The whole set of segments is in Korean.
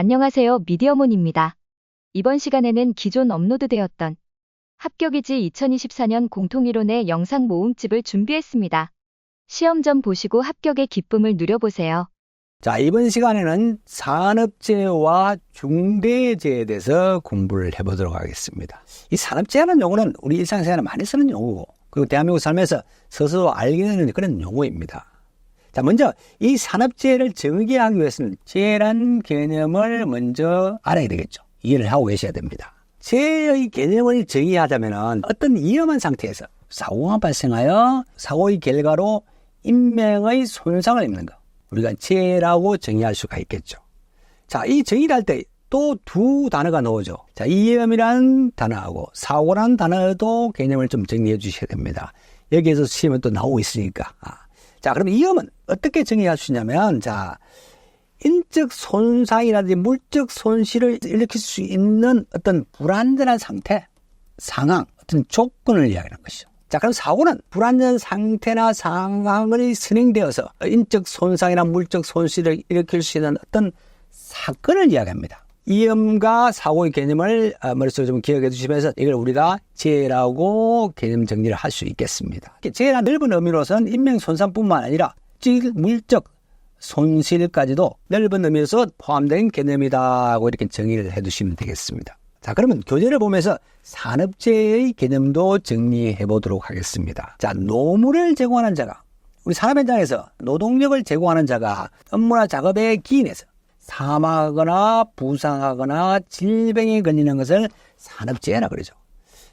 안녕하세요. 미디어몬입니다. 이번 시간에는 기존 업로드되었던 합격이지 2024년 공통이론의 영상 모음집을 준비했습니다. 시험 전 보시고 합격의 기쁨을 누려보세요. 자, 이번 시간에는 산업재해와 중대재해에 대해서 공부를 해보도록 하겠습니다. 이 산업재해라는 용어는 우리 일상생활에 많이 쓰는 용어고, 그리고 대한민국 살면서 스스로 알게 되는 그런 용어입니다. 자, 먼저 이 산업재해를 정의하기 위해서는 재해라는 개념을 먼저 알아야 되겠죠. 이해를 하고 계셔야 됩니다. 재해의 개념을 정의하자면 어떤 위험한 상태에서 사고가 발생하여 사고의 결과로 인명의 손상을 입는 것, 우리가 재해라고 정의할 수가 있겠죠. 자, 이 정의를 할 때 또 두 단어가 나오죠. 자, 위험이라는 단어하고 사고라는 단어도 개념을 좀 정리해 주셔야 됩니다. 여기에서 시험은 또 나오고 있으니까. 자, 그럼 위험은 어떻게 정의할 수 있냐면, 자, 인적 손상이라든지 물적 손실을 일으킬 수 있는 어떤 불안전한 상태, 상황, 어떤 조건을 이야기하는 것이죠. 자, 그럼 사고는 불안전 상태나 상황이 선행되어서 인적 손상이나 물적 손실을 일으킬 수 있는 어떤 사건을 이야기합니다. 위험과 사고의 개념을 머릿속에 좀 기억해 주시면서 이걸 우리가 재해라고 개념 정리를 할 수 있겠습니다. 재해란 넓은 의미로서는 인명 손상뿐만 아니라 물적 손실까지도 넓은 의미에서 포함된 개념이다고 이렇게 정의를 해 두시면 되겠습니다. 자, 그러면 교재를 보면서 산업재해의 개념도 정리해 보도록 하겠습니다. 자, 노무를 제공하는 자가, 우리 산업 현장에서 노동력을 제공하는 자가 업무나 작업에 기인해서 사망하거나 부상하거나 질병에 걸리는 것을 산업재해라 그러죠.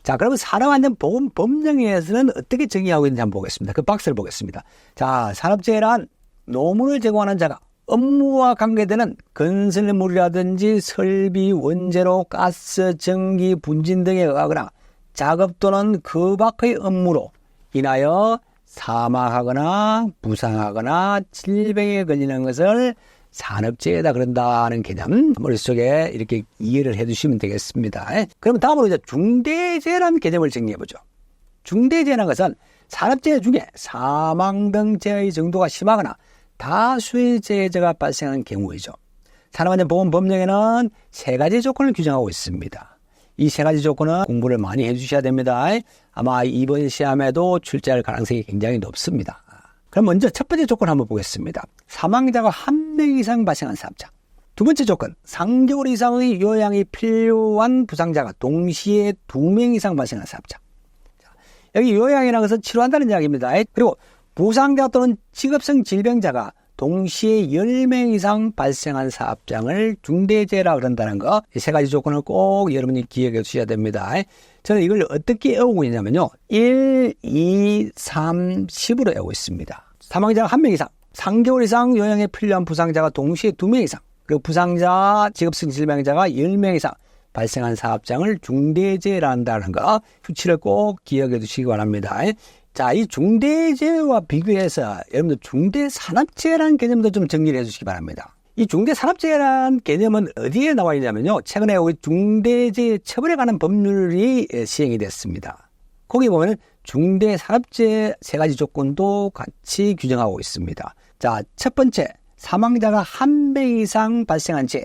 자, 그러면 산업안전보건법령에서는 어떻게 정의하고 있는지 한번 보겠습니다. 그 박스를 보겠습니다. 자, 산업재해란 노무를 제공하는 자가 업무와 관계되는 건설물이라든지 설비, 원재료, 가스, 전기, 분진 등에 의하거나 작업 또는 그 밖의 업무로 인하여 사망하거나 부상하거나 질병에 걸리는 것을 산업재해다 그런다는 개념 머릿속에 이렇게 이해를 해 주시면 되겠습니다. 그럼 다음으로 이제 중대재해라는 개념을 정리해보죠. 중대재해라는 것은 산업재해 중에 사망 등 재해의 정도가 심하거나 다수의 재해가 발생한 경우이죠. 산업안전보건법령에는 세 가지 조건을 규정하고 있습니다. 이 세 가지 조건은 공부를 많이 해주셔야 됩니다. 아마 이번 시험에도 출제할 가능성이 굉장히 높습니다. 그럼 먼저 첫 번째 조건 한번 보겠습니다. 사망자가 1명 이상 발생한 사업장. 두 번째 조건, 3개월 이상의 요양이 필요한 부상자가 동시에 2명 이상 발생한 사업장. 여기 요양이라는 것은 치료한다는 이야기입니다. 그리고 부상자 또는 직업성 질병자가 동시에 10명 이상 발생한 사업장을 중대재해라 그런다는 거, 이 세 가지 조건을 꼭 여러분이 기억해 주셔야 됩니다. 저는 이걸 어떻게 외우고 있냐면요. 1, 2, 3, 10으로 외우고 있습니다. 사망자가 1명 이상, 3개월 이상 요양에 필요한 부상자가 동시에 2명 이상, 그리고 부상자, 직업성 질병자가 10명 이상 발생한 사업장을 중대재해라 한다는 거, 수치를 꼭 기억해 두시기 바랍니다. 자, 이 중대재해와 비교해서 여러분들 중대산업재해라는 개념도 좀 정리를 해 주시기 바랍니다. 이 중대산업재해라는 개념은 어디에 나와 있냐면요. 최근에 우리 중대재해 처벌에 관한 법률이 시행이 됐습니다. 거기 보면 중대산업재해 세 가지 조건도 같이 규정하고 있습니다. 자, 첫 번째, 사망자가 1명 이상 발생한 재해,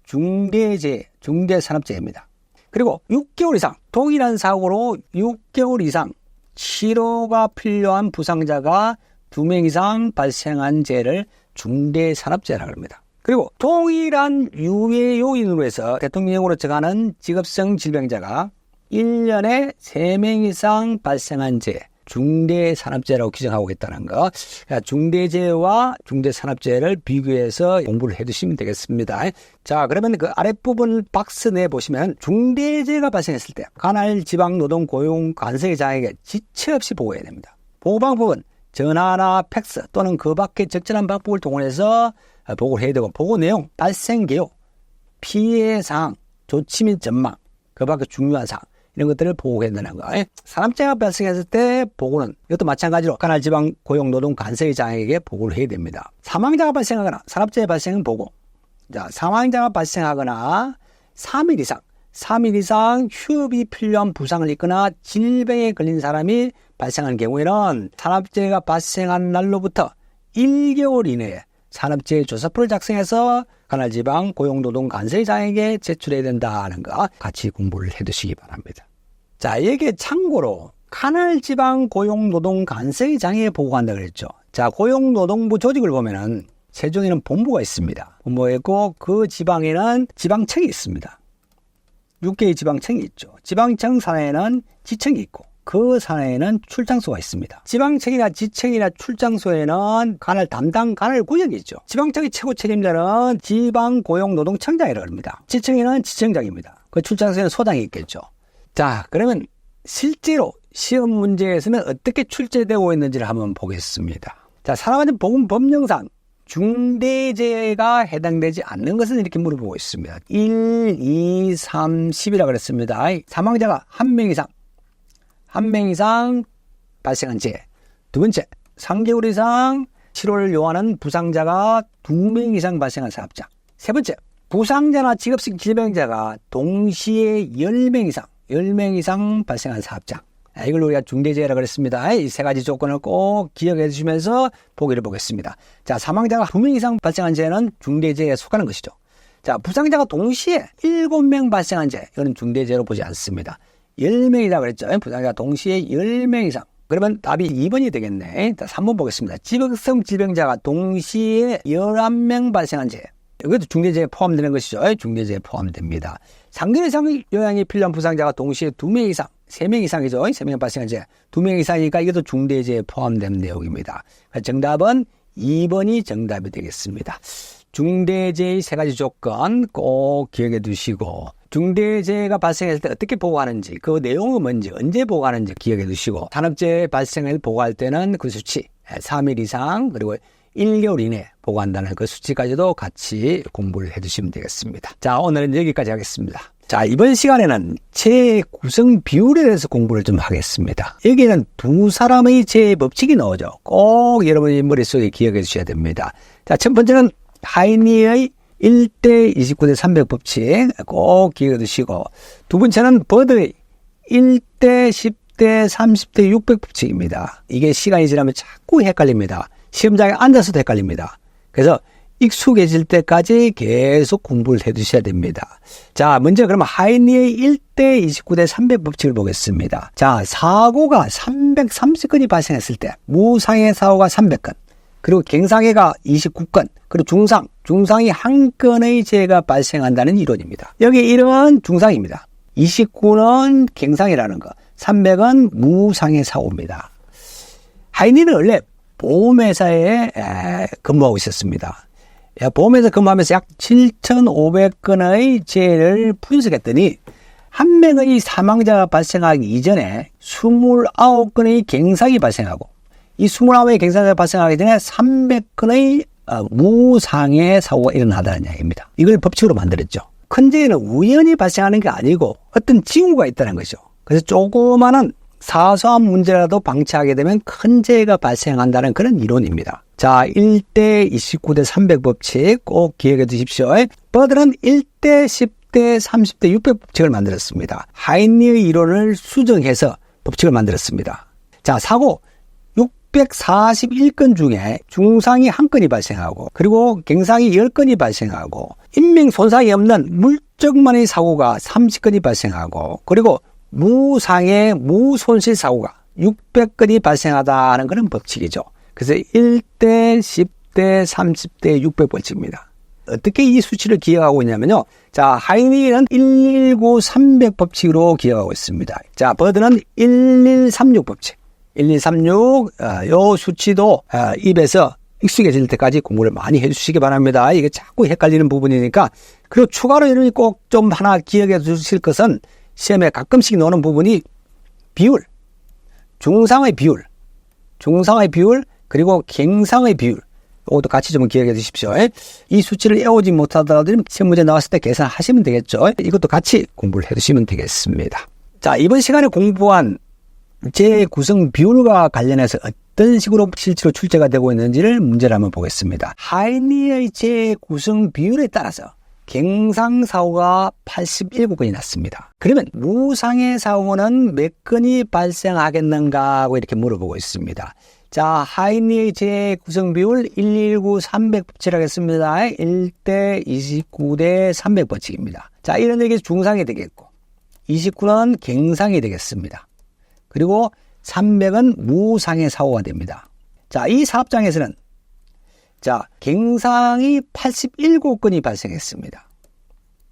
중대재해, 중대산업재해입니다. 그리고 6개월 이상, 동일한 사고로 6개월 이상 치료가 필요한 부상자가 2명 이상 발생한 재해를 중대산업재해라고 합니다. 그리고 동일한 유해 요인으로 해서 대통령령으로 정하는 직업성 질병자가 1년에 3명 이상 발생한 재해, 중대산업재해라고 규정하고 있다는 거. 중대재해와 중대산업재해를 비교해서 공부를 해두시면 되겠습니다. 자, 그러면 그 아랫부분 박스 내에 보시면 중대재해가 발생했을 때 관할 지방 노동 고용 관세의 장에게 지체 없이 보고해야 됩니다. 보고 방법은 전화나 팩스 또는 그 밖의 적절한 방법을 동원해서 보고를 해야 되고, 보고 내용, 발생 개요, 피해 사항, 조치 및 전망, 그 밖의 중요한 사항, 이런 것들을 보고해야 되는 거. 산업재해가 발생했을 때 보고는 이것도 마찬가지로 관할 지방 고용 노동 관세의장에게 보고를 해야 됩니다. 사망자가 발생하거나 산업재해 발생은 보고. 자, 사망자가 발생하거나 3일 이상 휴업이 필요한 부상을 입거나 질병에 걸린 사람이 발생한 경우에는 산업재해가 발생한 날로부터 1개월 이내에 산업재해 조사표를 작성해서 관할지방 고용노동관세청에게 제출해야 된다는 거 같이 공부를 해두시기 바랍니다. 자, 이게 참고로 관할지방 고용노동관세청에 보고한다 그랬죠. 자, 고용노동부 조직을 보면은 세종에는 본부가 있습니다. 본부가 있고 그 지방에는 지방청이 있습니다. 6개의 지방청이 있죠. 지방청 산하에는 지청이 있고 그 산하에는 출장소가 있습니다. 지방청이나 지청이나 출장소에는 관할 담당 관할구역이 있죠. 지방청의 최고 책임자는 지방고용노동청장이라고 합니다. 지청에는 지청장입니다. 그 출장소에는 소장이 있겠죠. 자, 그러면 실제로 시험 문제에서는 어떻게 출제되고 있는지를 한번 보겠습니다. 자, 산업안전보건법령상 중대재해가 해당되지 않는 것은 이렇게 물어보고 있습니다. 1, 2, 3, 10이라고 그랬습니다. 사망자가 한 명 이상 발생한 재해. 두 번째, 3개월 이상 치료를 요하는 부상자가 2명 이상 발생한 사업장. 세 번째, 부상자나 직업식 질병자가 동시에 10명 이상 발생한 사업장. 이걸 우리가 중대재해라고 그랬습니다. 이 세 가지 조건을 꼭 기억해 주시면서 보기를 보겠습니다. 자, 사망자가 2명 이상 발생한 재해는 중대재해에 속하는 것이죠. 자, 부상자가 동시에 7명 발생한 재해, 이거는 중대재해로 보지 않습니다. 10명이라고 그랬죠. 부상자가 동시에 10명 이상. 그러면 답이 2번이 되겠네. 3번 보겠습니다. 지역성 질병자가 동시에 11명 발생한 재해. 이것도 중대재해에 포함되는 것이죠. 중대재해에 포함됩니다. 3개월 이상 요양이 필요한 부상자가 동시에 2명 이상, 3명 이상이죠. 3명 발생한 재해. 2명 이상이니까 이것도 중대재해에 포함된 내용입니다. 정답은 2번이 정답이 되겠습니다. 중대재해의 세 가지 조건 꼭 기억해 두시고, 중대재해가 발생했을 때 어떻게 보고하는지, 그 내용은 뭔지, 언제 보고하는지 기억해 두시고, 산업재해 발생을 보고할 때는 그 수치 3일 이상 그리고 1개월 이내 보고한다는 그 수치까지도 같이 공부를 해 두시면 되겠습니다. 자, 오늘은 여기까지 하겠습니다. 자, 이번 시간에는 재해 구성 비율에 대해서 공부를 좀 하겠습니다. 여기는 두 사람의 재해 법칙이 나오죠. 꼭 여러분이 머릿속에 기억해 주셔야 됩니다. 자, 첫 번째는 하이니의 1대 29대 300 법칙 꼭 기억해 두시고, 두 번째는 버드의 1대 10대 30대 600 법칙입니다. 이게 시간이 지나면 자꾸 헷갈립니다. 시험장에 앉아서도 헷갈립니다. 그래서 익숙해질 때까지 계속 공부를 해 두셔야 됩니다. 자, 먼저 그러면 하이니의 1대 29대 300 법칙을 보겠습니다. 자, 사고가 330건이 발생했을 때 무상해 사고가 300건, 그리고 갱상해가 29건, 그리고 중상이 1건의 재해가 발생한다는 이론입니다. 여기 이런 중상입니다. 29는 갱상이라는 거, 300은 무상해 사고입니다. 하이니는 원래 보험회사에 근무하고 있었습니다. 보험회사 근무하면서 약 7,500건의 재해를 분석했더니 한 명의 사망자가 발생하기 이전에 29건의 갱상이 발생하고, 이 29의 갱상이 발생하기 전에 300건의 무상해 사고가 일어나다는 이야기입니다. 이걸 법칙으로 만들었죠. 큰 재해는 우연히 발생하는 게 아니고 어떤 징후가 있다는 거죠. 그래서 조그마한 사소한 문제라도 방치하게 되면 큰 재해가 발생한다는 그런 이론입니다. 자, 1대 29대 300 법칙 꼭 기억해 두십시오. 버드는 1대 10대 30대 600 법칙을 만들었습니다. 하이니의 이론을 수정해서 법칙을 만들었습니다. 자, 사고 641건 중에 중상이 1건이 발생하고, 그리고 갱상이 10건이 발생하고, 인명 손상이 없는 물적만의 사고가 30건이 발생하고, 그리고 무상해 무손실 사고가 600건이 발생하다는 그런 법칙이죠. 그래서 1대 10대 30대 600 법칙입니다. 어떻게 이 수치를 기억하고 있냐면요. 자, 하이니는 119 300 법칙으로 기억하고 있습니다. 자, 버드는 1136 법칙. 1136, 요 수치도 입에서 익숙해질 때까지 공부를 많이 해주시기 바랍니다. 이게 자꾸 헷갈리는 부분이니까. 그리고 추가로 여러분이 꼭 좀 하나 기억해 주실 것은, 시험에 가끔씩 나오는 부분이 비율, 중상의 비율, 그리고 갱상의 비율, 이것도 같이 좀 기억해 주십시오. 이 수치를 외우지 못하더라도 시험 문제 나왔을 때 계산하시면 되겠죠. 이것도 같이 공부를 해 주시면 되겠습니다. 자, 이번 시간에 공부한 재해 구성 비율과 관련해서 어떤 식으로 실제로 출제가 되고 있는지를 문제를 한번 보겠습니다. 하이니의 재해 구성 비율에 따라서 갱상사고가 87건이 났습니다. 그러면 무상해 사고는 몇 건이 발생하겠는가 하고 이렇게 물어보고 있습니다. 자, 하인리의 재구성 비율 119-300 법칙하겠습니다. 1대 29대 300 법칙입니다. 자, 이런 얘기 중상이 되겠고 29는 갱상이 되겠습니다. 그리고 300은 무상해 사고가 됩니다. 자, 이 사업장에서는 자, 갱상이 87건이 발생했습니다.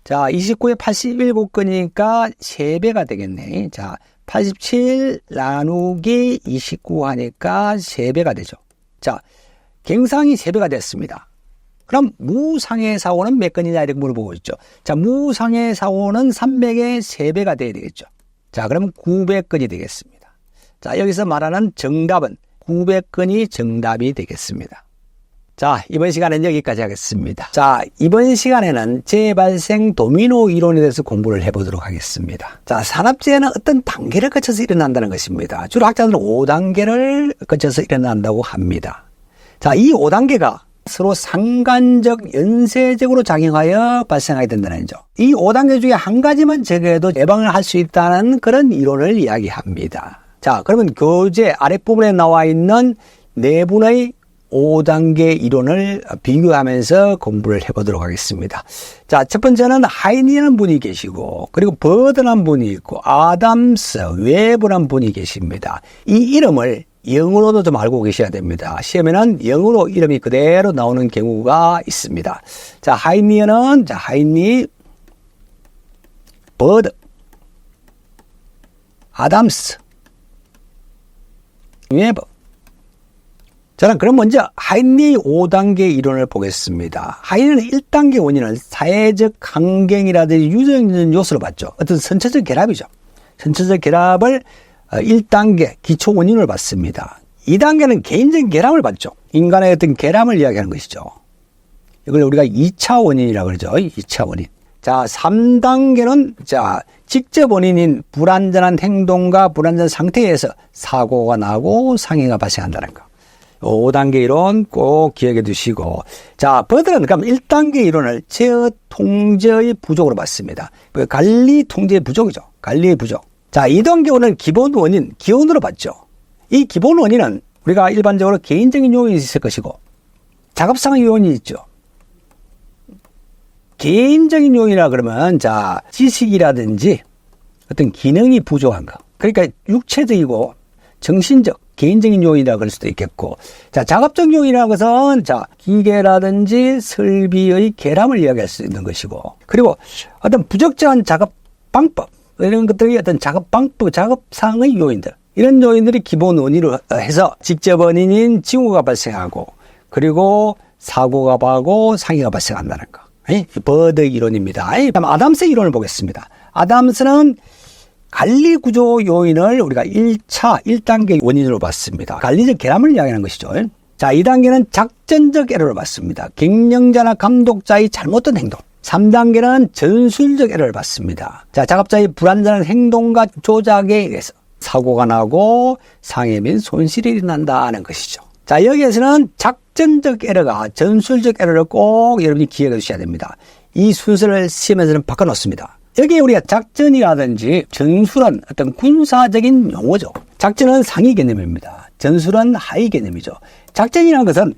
자, 29에 87건이니까 3배가 되겠네. 자, 87 나누기 29 하니까 3배가 되죠. 자, 갱상이 3배가 됐습니다. 그럼 무상해 사고는 몇 건이냐 이렇게 물어보고 있죠. 자, 무상해 사고는 300의 3배가 돼야 되겠죠. 자, 그러면 900건이 되겠습니다. 자, 여기서 말하는 정답은 900건이 정답이 되겠습니다. 자, 이번 시간은 여기까지 하겠습니다. 자, 이번 시간에는 재발생 도미노 이론에 대해서 공부를 해보도록 하겠습니다. 자, 산업재해는 어떤 단계를 거쳐서 일어난다는 것입니다. 주로 학자들은 5단계를 거쳐서 일어난다고 합니다. 자, 이 5단계가 서로 상관적, 연쇄적으로 작용하여 발생하게 된다는 거죠. 이 5단계 중에 한 가지만 제거해도 예방을 할 수 있다는 그런 이론을 이야기합니다. 자, 그러면 교재 아랫부분에 나와 있는 네 분의 5단계 이론을 비교하면서 공부를 해보도록 하겠습니다. 자, 첫 번째는 하인이라는 분이 계시고, 그리고 버드라는 분이 있고, 아담스, 웨브라는 분이 계십니다. 이 이름을 영어로도 좀 알고 계셔야 됩니다. 시험에는 영어로 이름이 그대로 나오는 경우가 있습니다. 자, 하인리는, 자, 하인리, 버드, 아담스, 웨브. 저는 그럼 먼저 하인리 5단계 이론을 보겠습니다. 하인리는 1단계 원인을 사회적 환경이라든지 유전적 요소로 봤죠. 어떤 선체적 결합이죠. 선체적 결합을 1단계 기초 원인으로 봤습니다. 2단계는 개인적인 결함을 봤죠. 인간의 어떤 결함을 이야기하는 것이죠. 이걸 우리가 2차 원인이라고 그러죠. 2차 원인. 자, 3단계는 자, 직접 원인인 불안전한 행동과 불안전 상태에서 사고가 나고 상해가 발생한다는 거. 5단계 이론 꼭 기억해 두시고. 자, 버드는 그럼 1단계 이론을 제어 통제의 부족으로 봤습니다. 관리 통제의 부족이죠. 관리의 부족. 자, 2단계 원은 기본 원인, 기원으로 봤죠. 이 기본 원인은 우리가 일반적으로 개인적인 요인이 있을 것이고, 작업상 요인이 있죠. 개인적인 요인이라 그러면, 자, 지식이라든지 어떤 기능이 부족한 거. 그러니까 육체적이고 정신적, 개인적인 요인이라고 할 수도 있겠고, 자, 작업적 요인이라는 것은, 자, 기계라든지 설비의 결함을 이야기할 수 있는 것이고, 그리고 어떤 부적절한 작업 방법, 이런 것들이 어떤 작업 방법, 작업상의 요인들, 이런 요인들이 기본 원인으로 해서 직접 원인인 징후가 발생하고, 그리고 사고가 하고 상해가 발생한다는 거. 버드 이론입니다. 다음 아담스 이론을 보겠습니다. 아담스는 관리 구조 요인을 우리가 1단계 원인으로 봤습니다. 관리적 결함을 이야기하는 것이죠. 자, 2단계는 작전적 에러를 봤습니다. 경영자나 감독자의 잘못된 행동. 3단계는 전술적 에러를 봤습니다. 자, 작업자의 불안전한 행동과 조작에 의해서 사고가 나고 상해 및 손실이 일어난다는 것이죠. 자, 여기에서는 작전적 에러가 전술적 에러를 꼭 여러분이 기억해 주셔야 됩니다. 이 순서를 시험에서는 바꿔놓습니다. 여기에 우리가 작전이라든지 전술은 어떤 군사적인 용어죠. 작전은 상위 개념입니다. 전술은 하위 개념이죠. 작전이라는 것은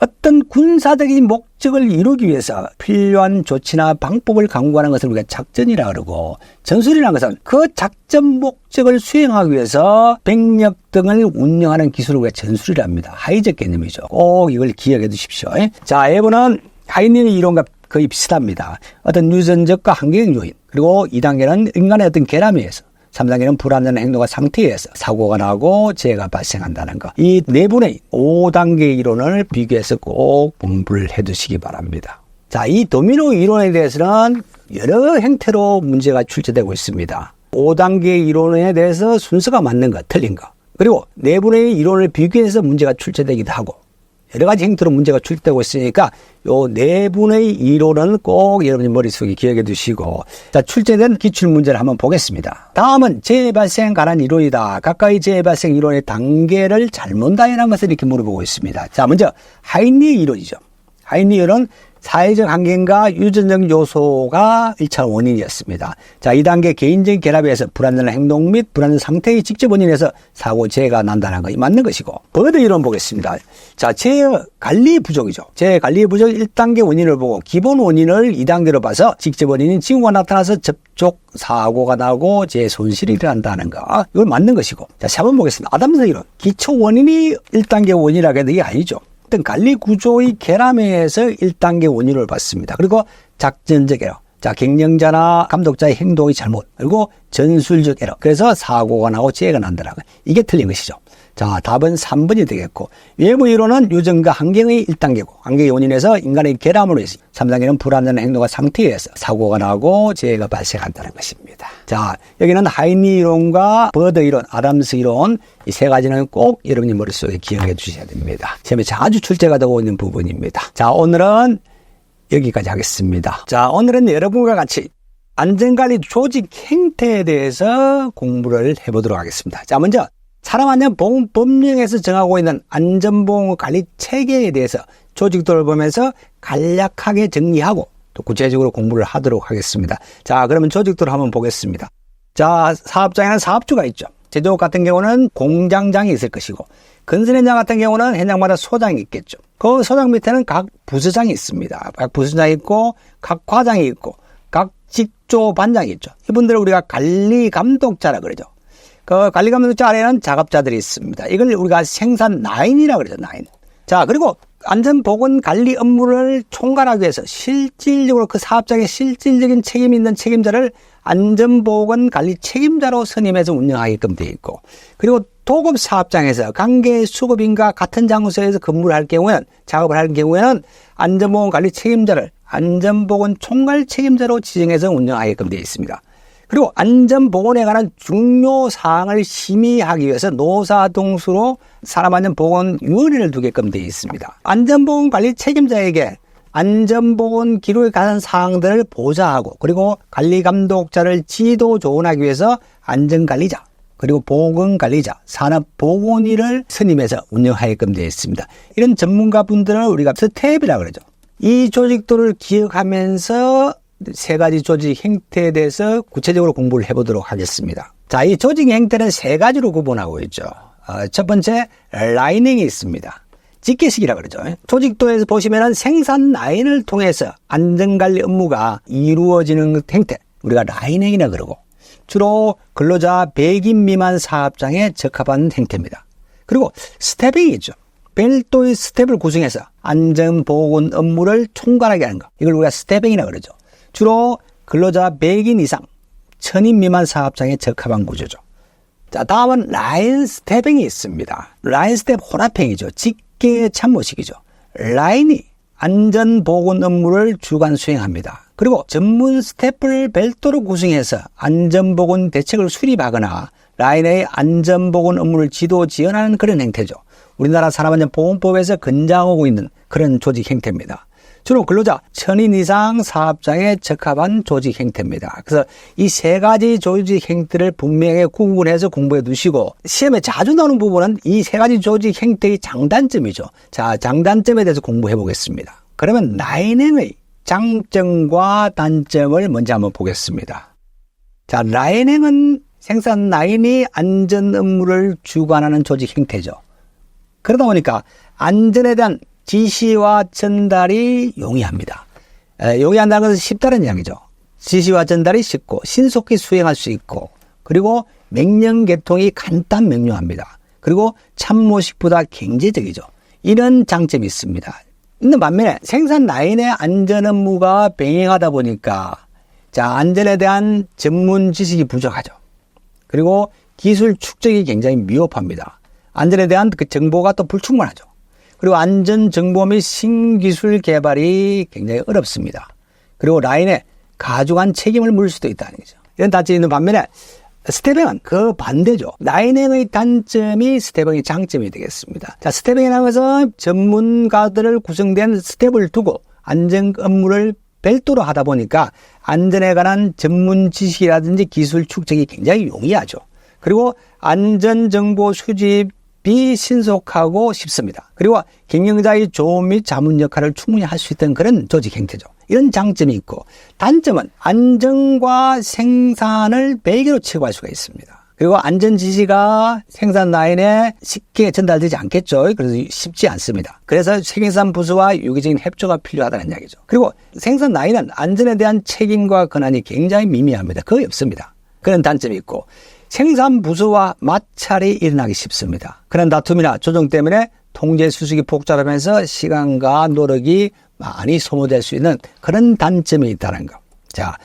어떤 군사적인 목적을 이루기 위해서 필요한 조치나 방법을 강구하는 것을 우리가 작전이라 그러고, 전술이라는 것은 그 작전 목적을 수행하기 위해서 병력 등을 운영하는 기술을 우리가 전술이라 합니다. 하위적 개념이죠. 꼭 이걸 기억해 두십시오. 자, F는 하이니의 이론과 거의 비슷합니다. 어떤 유전적과 환경 요인, 그리고 2단계는 인간의 어떤 결함에 의해서, 3단계는 불안전한 행동과 상태에 의해서 사고가 나고 재해가 발생한다는 것. 이 네 분의 5단계 이론을 비교해서 꼭 공부를 해두시기 바랍니다. 자, 이 도미노 이론에 대해서는 여러 형태로 문제가 출제되고 있습니다. 5단계 이론에 대해서 순서가 맞는 것, 틀린 것. 그리고 네 분의 이론을 비교해서 문제가 출제되기도 하고, 여러 가지 형태로 문제가 출제되고 있으니까 요 네 분의 이론은 꼭 여러분이 머릿속에 기억해 두시고, 자, 출제된 기출문제를 한번 보겠습니다. 다음은 재발생 관한 이론이다. 가까이 재발생 이론의 단계를 잘못 다해난 것을 이렇게 물어보고 있습니다. 자, 먼저 하인리 이론이죠. 하인리 이론은 사회적 환경과 유전적 요소가 1차 원인이었습니다. 자, 2단계 개인적인 결합에서 불안전한 행동 및 불안전 상태의 직접 원인에서 사고 재해가 난다는 것이 맞는 것이고, 버드 이론 보겠습니다. 자, 재해 관리 부족이죠. 재해 관리 부족 1단계 원인을 보고 기본 원인을 2단계로 봐서 직접 원인인 징후가 나타나서 접촉 사고가 나고 재해 손실이 일어난다는 거. 이걸 맞는 것이고. 자, 4번 보겠습니다. 아담스 이론. 기초 원인이 1단계 원인이라고 해도 이게 아니죠. 어떤 관리 구조의 결함에서 1단계 원인을 봤습니다. 그리고 작전적 에러. 자, 경영자나 감독자의 행동의 잘못. 그리고 전술적 에러. 그래서 사고가 나고 재해가 난다라고. 이게 틀린 것이죠. 자, 답은 3번이 되겠고, 외부 이론은 유전과 환경의 1단계고, 환경의 원인에서 인간의 결함으로 해서 3단계는 불안전한 행동과 상태에 의해서 사고가 나고 재해가 발생한다는 것입니다. 자, 여기는 하이니 이론과 버드 이론, 아담스 이론, 이 세 가지는 꼭 여러분이 머릿속에 기억해 주셔야 됩니다. 시험에 자주 출제가 되고 있는 부분입니다. 자, 오늘은 여기까지 하겠습니다. 자, 오늘은 여러분과 같이 안전관리 조직 행태에 대해서 공부를 해보도록 하겠습니다. 자, 먼저 산업안전보건법령에서 정하고 있는 안전보건관리 체계에 대해서 조직도를 보면서 간략하게 정리하고 또 구체적으로 공부를 하도록 하겠습니다. 자, 그러면 조직도를 한번 보겠습니다. 자, 사업장에는 사업주가 있죠. 제조업 같은 경우는 공장장이 있을 것이고, 건설현장 같은 경우는 현장마다 소장이 있겠죠. 그 소장 밑에는 각 부서장이 있습니다. 각 부서장이 있고, 각 과장이 있고, 각 직조 반장이 있죠. 이분들을 우리가 관리감독자라 그러죠. 그 관리감독자 아래에는 작업자들이 있습니다. 이걸 우리가 생산 라인이라고 그러죠, 라인. 자, 그리고 안전보건 관리 업무를 총괄하기 위해서 실질적으로 그 사업장에 실질적인 책임이 있는 책임자를 안전보건 관리 책임자로 선임해서 운영하게끔 되어 있고, 그리고 도급 사업장에서 관계 수급인과 같은 장소에서 근무를 할 경우에는, 작업을 할 경우에는 안전보건 관리 책임자를 안전보건 총괄 책임자로 지정해서 운영하게끔 되어 있습니다. 그리고 안전보건에 관한 중요 사항을 심의하기 위해서 노사동수로 산업안전보건위원회를 두게끔 되어 있습니다. 안전보건관리 책임자에게 안전보건 기록에 관한 사항들을 보좌하고, 그리고 관리감독자를 지도 조언하기 위해서 안전관리자, 그리고 보건관리자, 산업보건위를 선임해서 운영하게끔 되어 있습니다. 이런 전문가분들을 우리가 스텝이라고 그러죠. 이 조직도를 기억하면서 세 가지 조직 행태에 대해서 구체적으로 공부를 해보도록 하겠습니다. 자, 이 조직 행태는 세 가지로 구분하고 있죠. 첫 번째, 라이닝이 있습니다. 직계식이라고 그러죠. 조직도에서 보시면은 생산 라인을 통해서 안전관리 업무가 이루어지는 행태, 우리가 라이닝이라 그러고, 주로 근로자 100인 미만 사업장에 적합한 행태입니다. 그리고 스태핑이 있죠. 별도의 스텝을 구성해서 안전보건 업무를 총괄하게 하는 것, 이걸 우리가 스태핑이라고 그러죠. 주로 근로자 100인 이상, 1000인 미만 사업장에 적합한 구조죠. 자, 다음은 라인 스태핑이 있습니다. 라인 스텝 혼합행위죠. 직계 참모식이죠. 라인이 안전보건 업무를 주관 수행합니다. 그리고 전문 스텝을 별도로 구성해서 안전보건 대책을 수립하거나 라인의 안전보건 업무를 지도 지원하는 그런 행태죠. 우리나라 산업안전보건법에서 권장하고 있는 그런 조직 행태입니다. 주로 근로자 1000인 이상 사업장에 적합한 조직 행태입니다. 그래서 이 세 가지 조직 행태를 분명히 구분해서 공부해 두시고, 시험에 자주 나오는 부분은 이 세 가지 조직 행태의 장단점이죠. 자, 장단점에 대해서 공부해 보겠습니다. 그러면 라인행의 장점과 단점을 먼저 한번 보겠습니다. 자, 라인행은 생산 라인이 안전 업무를 주관하는 조직 행태죠. 그러다 보니까 안전에 대한 지시와 전달이 용이합니다. 용이한다는 것은 쉽다는 이야기죠. 지시와 전달이 쉽고 신속히 수행할 수 있고, 그리고 명령 개통이 간단 명료합니다. 그리고 참모식보다 경제적이죠. 이런 장점이 있습니다. 있는 반면에 생산 라인의 안전 업무가 병행하다 보니까, 자, 안전에 대한 전문 지식이 부족하죠. 그리고 기술 축적이 굉장히 미흡합니다. 안전에 대한 그 정보가 또 불충분하죠. 그리고 안전 정보 및 신기술 개발이 굉장히 어렵습니다. 그리고 라인에 가중한 책임을 물을 수도 있다는 거죠. 이런 단점이 있는 반면에 스태핑은 그 반대죠. 라인행의 단점이 스태핑의 장점이 되겠습니다. 자, 스태핑이라는 것은 전문가들을 구성된 스텝을 두고 안전 업무를 별도로 하다 보니까 안전에 관한 전문 지식이라든지 기술 축적이 굉장히 용이하죠. 그리고 안전정보 수집 작업이 신속하고 쉽습니다. 그리고 경영자의 조언 및 자문 역할을 충분히 할 수 있던 그런 조직 형태죠. 이런 장점이 있고, 단점은 안정과 생산을 매개로 체고할 수가 있습니다. 그리고 안전 지시가 생산 라인에 쉽게 전달되지 않겠죠. 그래서 쉽지 않습니다. 그래서 생산 부서와 유기적인 협조가 필요하다는 이야기죠. 그리고 생산 라인은 안전에 대한 책임과 권한이 굉장히 미미합니다. 거의 없습니다. 그런 단점이 있고, 생산 부서와 마찰이 일어나기 쉽습니다. 그런 다툼이나 조정 때문에 통제 수식이 복잡하면서 시간과 노력이 많이 소모될 수 있는 그런 단점이 있다는 것. 자,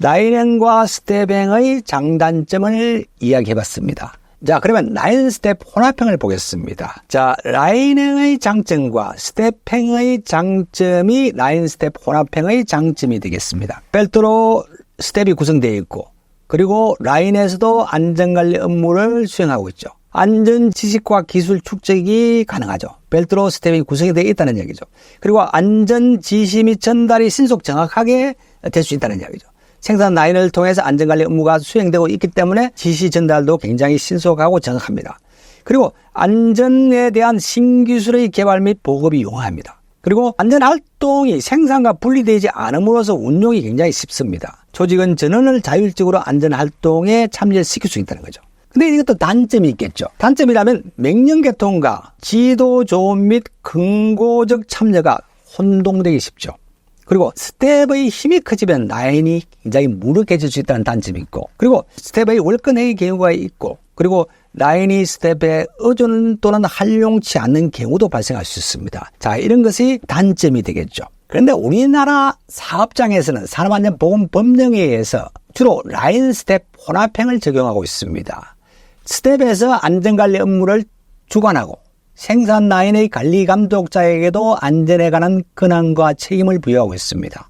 라인행과 스텝행의 장단점을 이야기해봤습니다. 자, 그러면 라인 스텝 혼합형을 보겠습니다. 자, 라인행의 장점과 스텝행의 장점이 라인 스텝 혼합형의 장점이 되겠습니다. 별도로 스텝이 구성되어 있고, 그리고 라인에서도 안전관리 업무를 수행하고 있죠. 안전 지식과 기술 축적이 가능하죠. 별도로 스텝이 구성이 되어 있다는 얘기죠. 그리고 안전 지시 및 전달이 신속 정확하게 될 수 있다는 이야기죠. 생산 라인을 통해서 안전관리 업무가 수행되고 있기 때문에 지시 전달도 굉장히 신속하고 정확합니다. 그리고 안전에 대한 신기술의 개발 및 보급이 용이합니다. 그리고 안전활동이 생산과 분리되지 않음으로써 운용이 굉장히 쉽습니다. 조직은 전원을 자율적으로 안전활동에 참여시킬 수 있다는 거죠. 근데 이것도 단점이 있겠죠. 단점이라면 명령계통과 지도 조언 및 근거적 참여가 혼동되기 쉽죠. 그리고 스텝의 힘이 커지면 라인이 굉장히 무력해질 수 있다는 단점이 있고, 그리고 스텝의 월권회의 경우가 있고, 그리고 라인이 스텝에 의존 또는 활용치 않는 경우도 발생할 수 있습니다. 자, 이런 것이 단점이 되겠죠. 그런데 우리나라 사업장에서는 산업안전보건법령에 의해서 주로 라인 스텝 혼합형을 적용하고 있습니다. 스텝에서 안전관리 업무를 주관하고 생산 라인의 관리 감독자에게도 안전에 관한 권한과 책임을 부여하고 있습니다.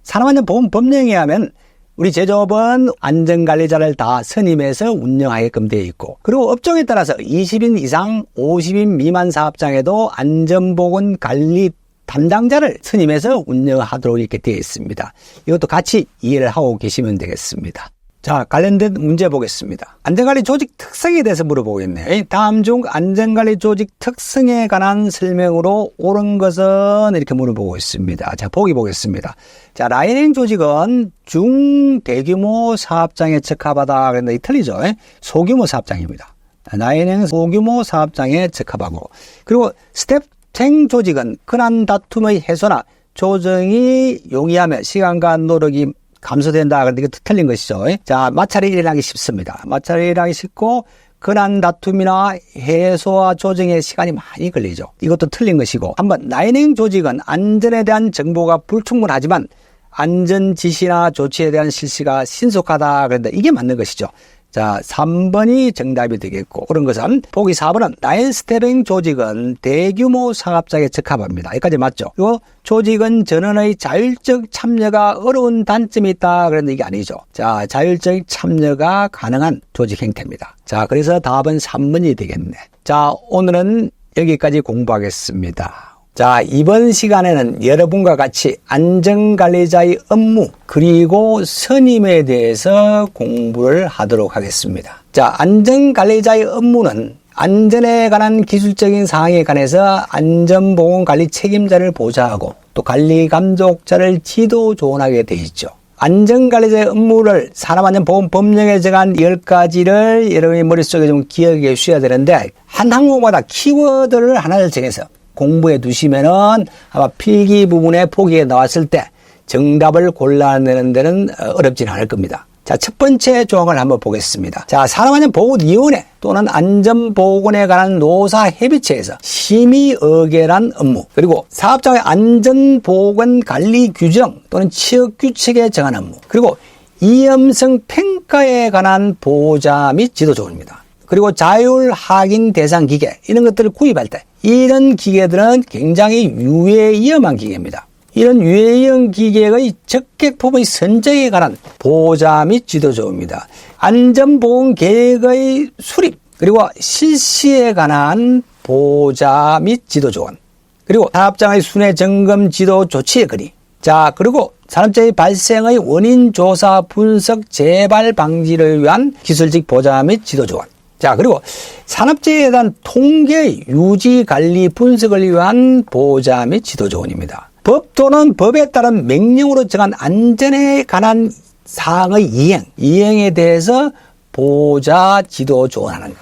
산업안전보건법령에 의하면 우리 제조업은 안전관리자를 다 선임해서 운영하게끔 되어 있고, 그리고 업종에 따라서 20인 이상 50인 미만 사업장에도 안전보건관리 담당자를 선임해서 운영하도록 이렇게 되어 있습니다. 이것도 같이 이해를 하고 계시면 되겠습니다. 자, 관련된 문제 보겠습니다. 안전관리 조직 특성에 대해서 물어보겠네요. 다음 중 안전관리 조직 특성에 관한 설명으로 옳은 것은 이렇게 물어보고 있습니다. 자, 보기 보겠습니다. 자, 라인행 조직은 중대규모 사업장에 적합하다. 그런데 틀리죠. 소규모 사업장입니다. 라인행 소규모 사업장에 적합하고, 그리고 스텝행 조직은 근한 다툼의 해소나 조정이 용이하며 시간과 노력이 감소된다. 그런데 이거 틀린 것이죠. 자, 마찰이 일어나기 쉽습니다. 마찰이 일어나기 쉽고, 근한 다툼이나 해소와 조정에 시간이 많이 걸리죠. 이것도 틀린 것이고, 한번 라인행 조직은 안전에 대한 정보가 불충분하지만 안전 지시나 조치에 대한 실시가 신속하다. 그런데 이게 맞는 것이죠. 자, 3번이 정답이 되겠고, 그런 것은 보기 4번은 라인 스텝행 조직은 대규모 사업장에 적합합니다. 여기까지 맞죠? 그리고 조직은 전원의 자율적 참여가 어려운 단점이 있다. 그런데 이게 아니죠. 자, 자율적 참여가 가능한 조직 형태입니다. 자, 그래서 답은 3번이 되겠네. 자, 오늘은 여기까지 공부하겠습니다. 자, 이번 시간에는 여러분과 같이 안전관리자의 업무 그리고 선임에 대해서 공부를 하도록 하겠습니다. 자, 안전관리자의 업무는 안전에 관한 기술적인 사항에 관해서 안전보건관리 책임자를 보좌하고 또 관리 감독자를 지도 조언하게 되어 있죠. 안전관리자의 업무를 산업안전보건법령에 정한 10가지를 여러분의 머릿속에 좀 기억해 주셔야 되는데, 한 항목마다 키워드를 하나를 정해서 공부해 두시면은 아마 필기 부분에 보기에 나왔을 때 정답을 골라내는 데는 어렵지는 않을 겁니다. 자, 첫 번째 조항을 한번 보겠습니다. 자, 산업안전보건위원회 또는 안전보건에 관한 노사협의체에서 심의의결한 업무, 그리고 사업장의 안전보건관리 규정 또는 취업규칙에 정한 업무, 그리고 위험성 평가에 관한 보호자 및 지도조언입니다. 그리고 자율 확인 대상 기계, 이런 것들을 구입할 때 이런 기계들은 굉장히 위험한 기계입니다. 이런 위험 기계의 적격품의 선정에 관한 보호자 및 지도조입니다. 안전보건 계획의 수립 그리고 실시에 관한 보호자 및 지도조언, 그리고 사업장의 순회 점검 지도 조치의 건의, 자, 그리고 산업재해 발생의 원인 조사 분석 재발 방지를 위한 기술적 보호자 및 지도조언. 자, 그리고 산업재해에 대한 통계, 유지, 관리, 분석을 위한 보호자 및 지도 조언입니다. 법 또는 법에 따른 명령으로 정한 안전에 관한 사항의 이행에 대해서 보호자 지도 조언하는 것.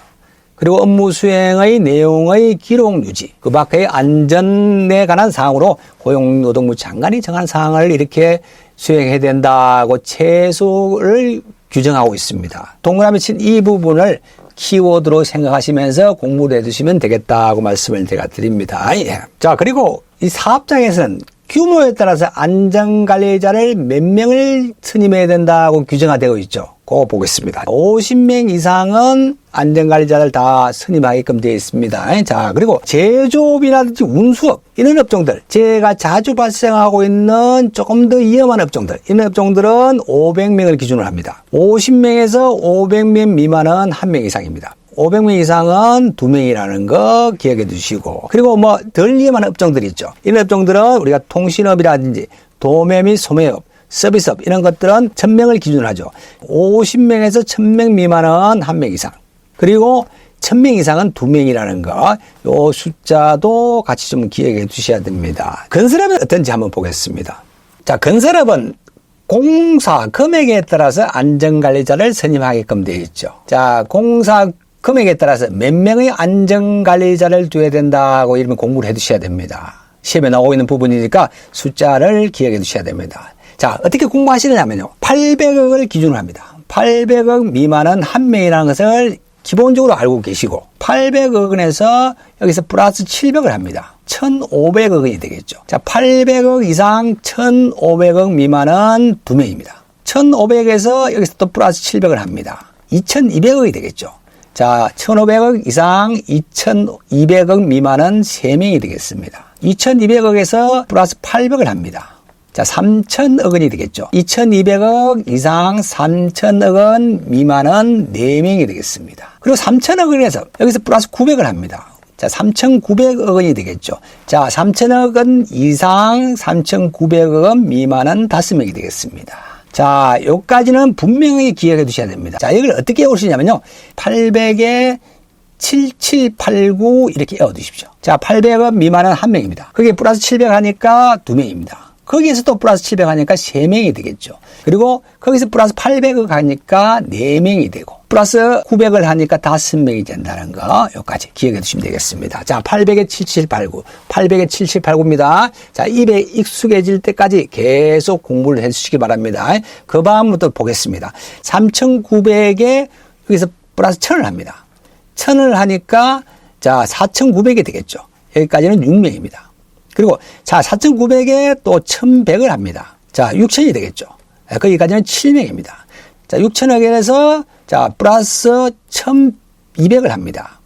그리고 업무 수행의 내용의 기록 유지, 그 밖의 안전에 관한 사항으로 고용노동부 장관이 정한 사항을 이렇게 수행해야 된다고 최소를 규정하고 있습니다. 동그라미 친 이 부분을 키워드로 생각하시면서 공부를 해두시면 되겠다고 말씀을 제가 드립니다. 예. 자, 그리고 이 사업장에서는 규모에 따라서 안전관리자를 몇 명을 선임해야 된다고 규정화 되어 있죠. 그거 보겠습니다. 50명 이상은 안전관리자를 다 선임하게끔 되어 있습니다. 자, 그리고 제조업이라든지 운수업, 이런 업종들, 제가 자주 발생하고 있는 조금 더 위험한 업종들, 이런 업종들은 500명을 기준으로 합니다. 50명에서 500명 미만은 1명 이상입니다. 500명 이상은 2명이라는 거 기억해 두시고, 그리고 뭐 덜 위험한 업종들이 있죠. 이런 업종들은 우리가 통신업이라든지 도매 및 소매업, 서비스업 이런 것들은 1000명을 기준으로 하죠. 50명에서 1000명 미만은 1명 이상. 그리고 1000명 이상은 2명이라는 거, 요 숫자도 같이 좀 기억해 두셔야 됩니다. 건설업은 어떤지 한번 보겠습니다. 자, 건설업은 공사 금액에 따라서 안전관리자를 선임하게끔 되어 있죠. 자, 공사 금액에 따라서 몇 명의 안전관리자를 둬야 된다고 이러면 공부를 해 두셔야 됩니다. 시험에 나오고 있는 부분이니까 숫자를 기억해 두셔야 됩니다. 자, 어떻게 공부하시느냐면요. 800억을 기준으로 합니다. 800억 미만은 1명이라는 것을 기본적으로 알고 계시고, 800억 원에서 여기서 플러스 700을 합니다. 1,500억 원이 되겠죠. 자, 800억 이상 1,500억 미만은 2명입니다. 1,500에서 여기서 또 플러스 700을 합니다. 2,200억이 되겠죠. 자, 1,500억 이상 2,200억 미만은 3명이 되겠습니다. 2,200억에서 플러스 800을 합니다. 자, 3,000억 원이 되겠죠. 2,200억 이상 3,000억 원 미만은 4명이 되겠습니다. 그리고 3,000억 원에서 여기서 플러스 900을 합니다. 자, 3,900억 원이 되겠죠. 자, 3,000억 원 이상 3,900억 원 미만은 5명이 되겠습니다. 자, 요까지는 분명히 기억해 두셔야 됩니다. 자, 이걸 어떻게 외우시냐면요. 800에 7789 이렇게 외워 두십시오. 자, 800원 미만은 1명입니다. 그게 플러스 700 하니까 2명입니다. 거기에서 또 플러스 700 하니까 3명이 되겠죠. 그리고 거기서 플러스 800을 하니까 4명이 되고, 플러스 900을 하니까 5명이 된다는 거, 여기까지 기억해 두시면 되겠습니다. 자, 800에 7789, 800에 7789입니다. 자, 입에 익숙해질 때까지 계속 공부를 해 주시기 바랍니다. 그 다음부터 보겠습니다. 3900에 여기서 플러스 1000을 합니다. 1000을 하니까, 자, 4900이 되겠죠. 여기까지는 6명입니다. 그리고 자, 4,900에 또 1,100을 합니다. 자, 6,000이 되겠죠. 거기까지는 7명입니다. 자, 6,000억에서 자, 플러스 1,200을 합니다.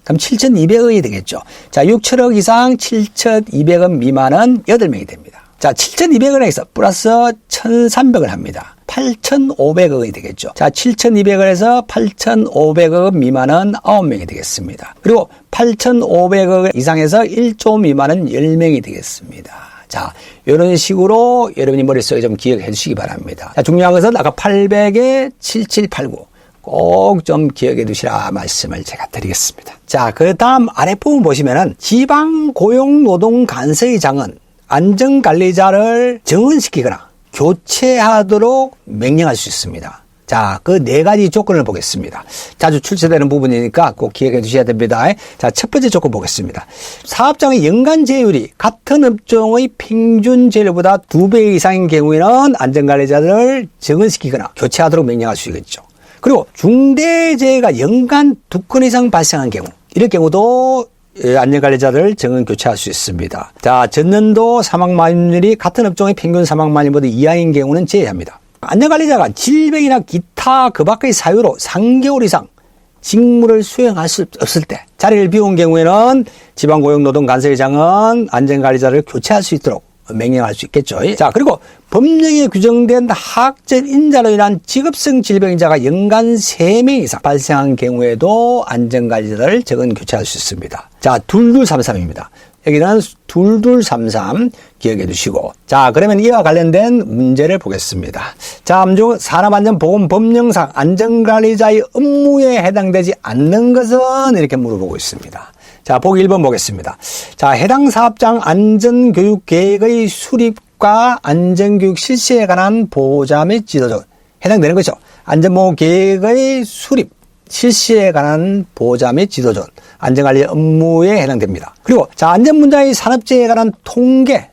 그럼 7,200억이 되겠죠. 자, 6,000억 이상 7,200억 미만은 8명이 됩니다. 자, 7,200원에서 플러스 1,300을 합니다. 8,500억이 되겠죠. 자, 7,200원에서 8,500억 미만은 9명이 되겠습니다. 그리고 8,500억 이상에서 1조 미만은 10명이 되겠습니다. 자, 이런 식으로 여러분이 머릿속에 좀 기억해 주시기 바랍니다. 자, 중요한 것은 아까 800에 7789 꼭 좀 기억해 두시라 말씀을 제가 드리겠습니다. 자, 그 다음 아랫부분 보시면은 지방고용노동간서의장은 안전관리자를 정원시키거나 교체하도록 명령할 수 있습니다. 자, 그 4가지 조건을 보겠습니다. 자주 출제되는 부분이니까 꼭 기억해 두셔야 됩니다. 자, 첫 번째 조건 보겠습니다. 사업장의 연간 제휴율이 같은 업종의 평균 제휴율보다 2배 이상인 경우에는 안전관리자를 정원시키거나 교체하도록 명령할 수 있겠죠. 그리고 중대재해가 연간 2건 이상 발생한 경우, 이럴 경우도 안전관리자를 정원 교체할 수 있습니다. 자, 전년도 사망마님률이 같은 업종의 평균 사망마님보다 이하인 경우는 제외합니다. 안전관리자가 질병이나 기타 그 밖의 사유로 3개월 이상 직무를 수행할 수 없을 때, 자리를 비운 경우에는 지방고용노동간서의장은 안전관리자를 교체할 수 있도록 명령할 수 있겠죠. 자, 그리고 법령에 규정된 하악적 인자로 인한 직업성 질병자가 연간 3명 이상 발생한 경우에도 안전관리자를 정원 교체할 수 있습니다. 자, 2233입니다. 여기는 2233 기억해 두시고. 자, 그러면 이와 관련된 문제를 보겠습니다. 자, 산업안전보건법령상 안전관리자의 업무에 해당되지 않는 것은 이렇게 물어보고 있습니다. 자, 보기 1번 보겠습니다. 자, 해당 사업장 안전교육 계획의 수립과 안전교육 실시에 관한 보호자 및 지도자 해당되는 거죠. 안전보호 계획의 수립, 실시에 관한 보호자 및 지도자 안전관리 업무에 해당됩니다. 그리고 자, 안전문제의 산업재해에 관한 통계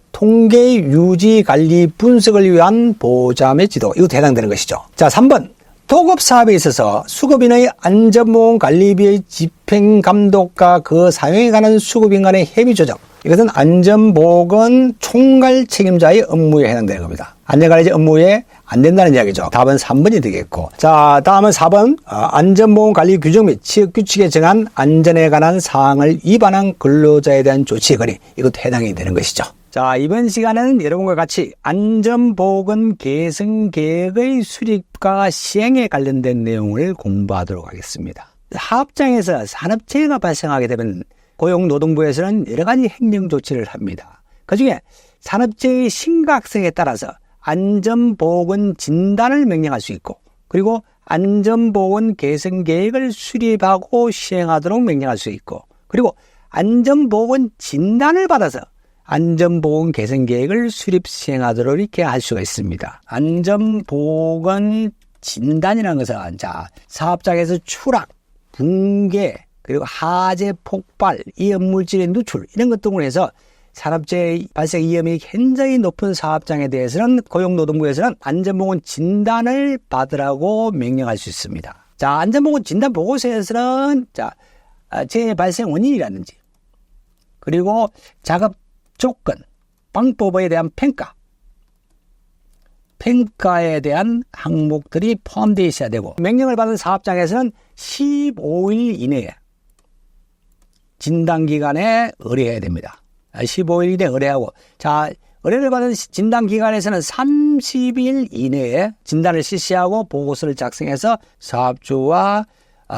유지, 관리, 분석을 위한 보호자 및 지도 이것도 해당되는 것이죠. 자, 3번 도급사업에 있어서 수급인의 안전보험 관리비의 집행감독과 그 사용에 관한 수급인 간의 협의 조정 이것은 안전보건 총괄 책임자의 업무에 해당되는 겁니다. 안전관리자 업무에 안 된다는 이야기죠. 답은 3번이 되겠고. 자, 다음은 4번. 안전보험 관리 규정 및 취업 규칙에 정한 안전에 관한 사항을 위반한 근로자에 대한 조치 거리. 이것도 해당이 되는 것이죠. 자, 이번 시간은 여러분과 같이 안전보건 개선 계획의 수립과 시행에 관련된 내용을 공부하도록 하겠습니다. 사업장에서 산업재해가 발생하게 되면 고용노동부에서는 여러 가지 행정조치를 합니다. 그중에 산업재해의 심각성에 따라서 안전보건 진단을 명령할 수 있고 그리고 안전보건 개선 계획을 수립하고 시행하도록 명령할 수 있고 그리고 안전보건 진단을 받아서 안전보건 개선 계획을 수립 시행하도록 이렇게 할 수가 있습니다. 안전보건 진단이라는 것은 자, 사업장에서 추락, 붕괴, 그리고 화재 폭발, 위험물질의 누출 이런 것 등으로 해서 산업재해 발생 위험이 굉장히 높은 사업장에 대해서는 고용노동부에서는 안전보건 진단을 받으라고 명령할 수 있습니다. 자, 안전보건 진단 보고서에서는 자, 재해 발생 원인이라든지 그리고 작업 조건, 방법에 대한 평가에 대한 항목들이 포함되어 있어야 되고 명령을 받은 사업장에서는 15일 이내에 진단기간에 의뢰해야 됩니다. 15일 이내에 의뢰하고 자, 의뢰를 받은 진단기간에서는 30일 이내에 진단을 실시하고 보고서를 작성해서 사업주와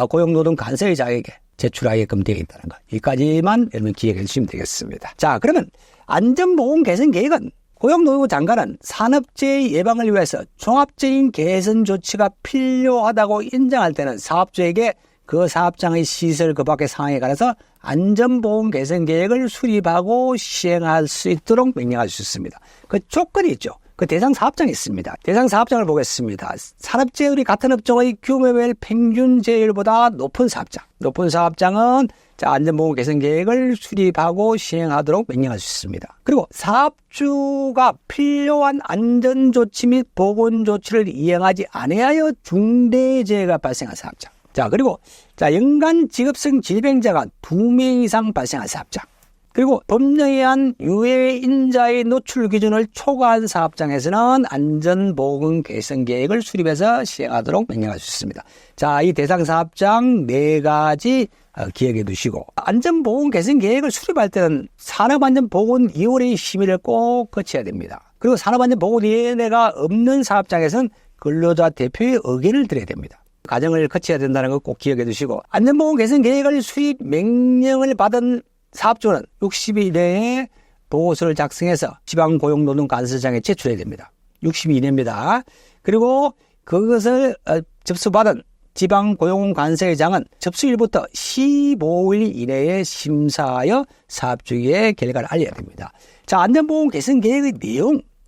고용노동간사회자에게 제출하게끔 되어 있다는 것. 여기까지만 여러분 기억해 주시면 되겠습니다. 자, 그러면 안전보건 개선 계획은 고용노동부 장관은 산업재해 예방을 위해서 종합적인 개선 조치가 필요하다고 인정할 때는 사업주에게 그 사업장의 시설 그 밖의 상황에 관해서 안전보건 개선 계획을 수립하고 시행할 수 있도록 명령할 수 있습니다. 그 조건이 있죠. 그 대상 사업장이 있습니다. 대상 사업장을 보겠습니다. 산업재해율이 같은 업종의 규모별 평균 재율보다 높은 사업장. 높은 사업장은 자, 안전보건 개선 계획을 수립하고 시행하도록 명령할 수 있습니다. 그리고 사업주가 필요한 안전조치 및 보건조치를 이행하지 않아야 중대재해가 발생한 사업장. 자, 그리고 자, 연간 직업성 질병자가 2명 이상 발생한 사업장. 그리고 법령에 의한 유해 인자의 노출 기준을 초과한 사업장에서는 안전보건 개선 계획을 수립해서 시행하도록 명령할 수 있습니다. 자, 이 대상 사업장 4가지 기억해 두시고 안전보건 개선 계획을 수립할 때는 산업안전보건위원회의 심의를 꼭 거쳐야 됩니다. 그리고 산업안전보건위원회가 없는 사업장에서는 근로자 대표의 의견을 드려야 됩니다. 과정을 거쳐야 된다는 거 꼭 기억해 두시고 안전보건 개선 계획을 수립 명령을 받은 사업주는 60일 내에 보고서를 작성해서 지방고용노동간사장에 제출해야 됩니다. 60일 이내입니다. 그리고 그것을 접수받은 지방고용관세장은 접수일부터 15일 이내에 심사하여 사업주에게 결과를 알려야 됩니다. 자, 안전보건 개선 계획의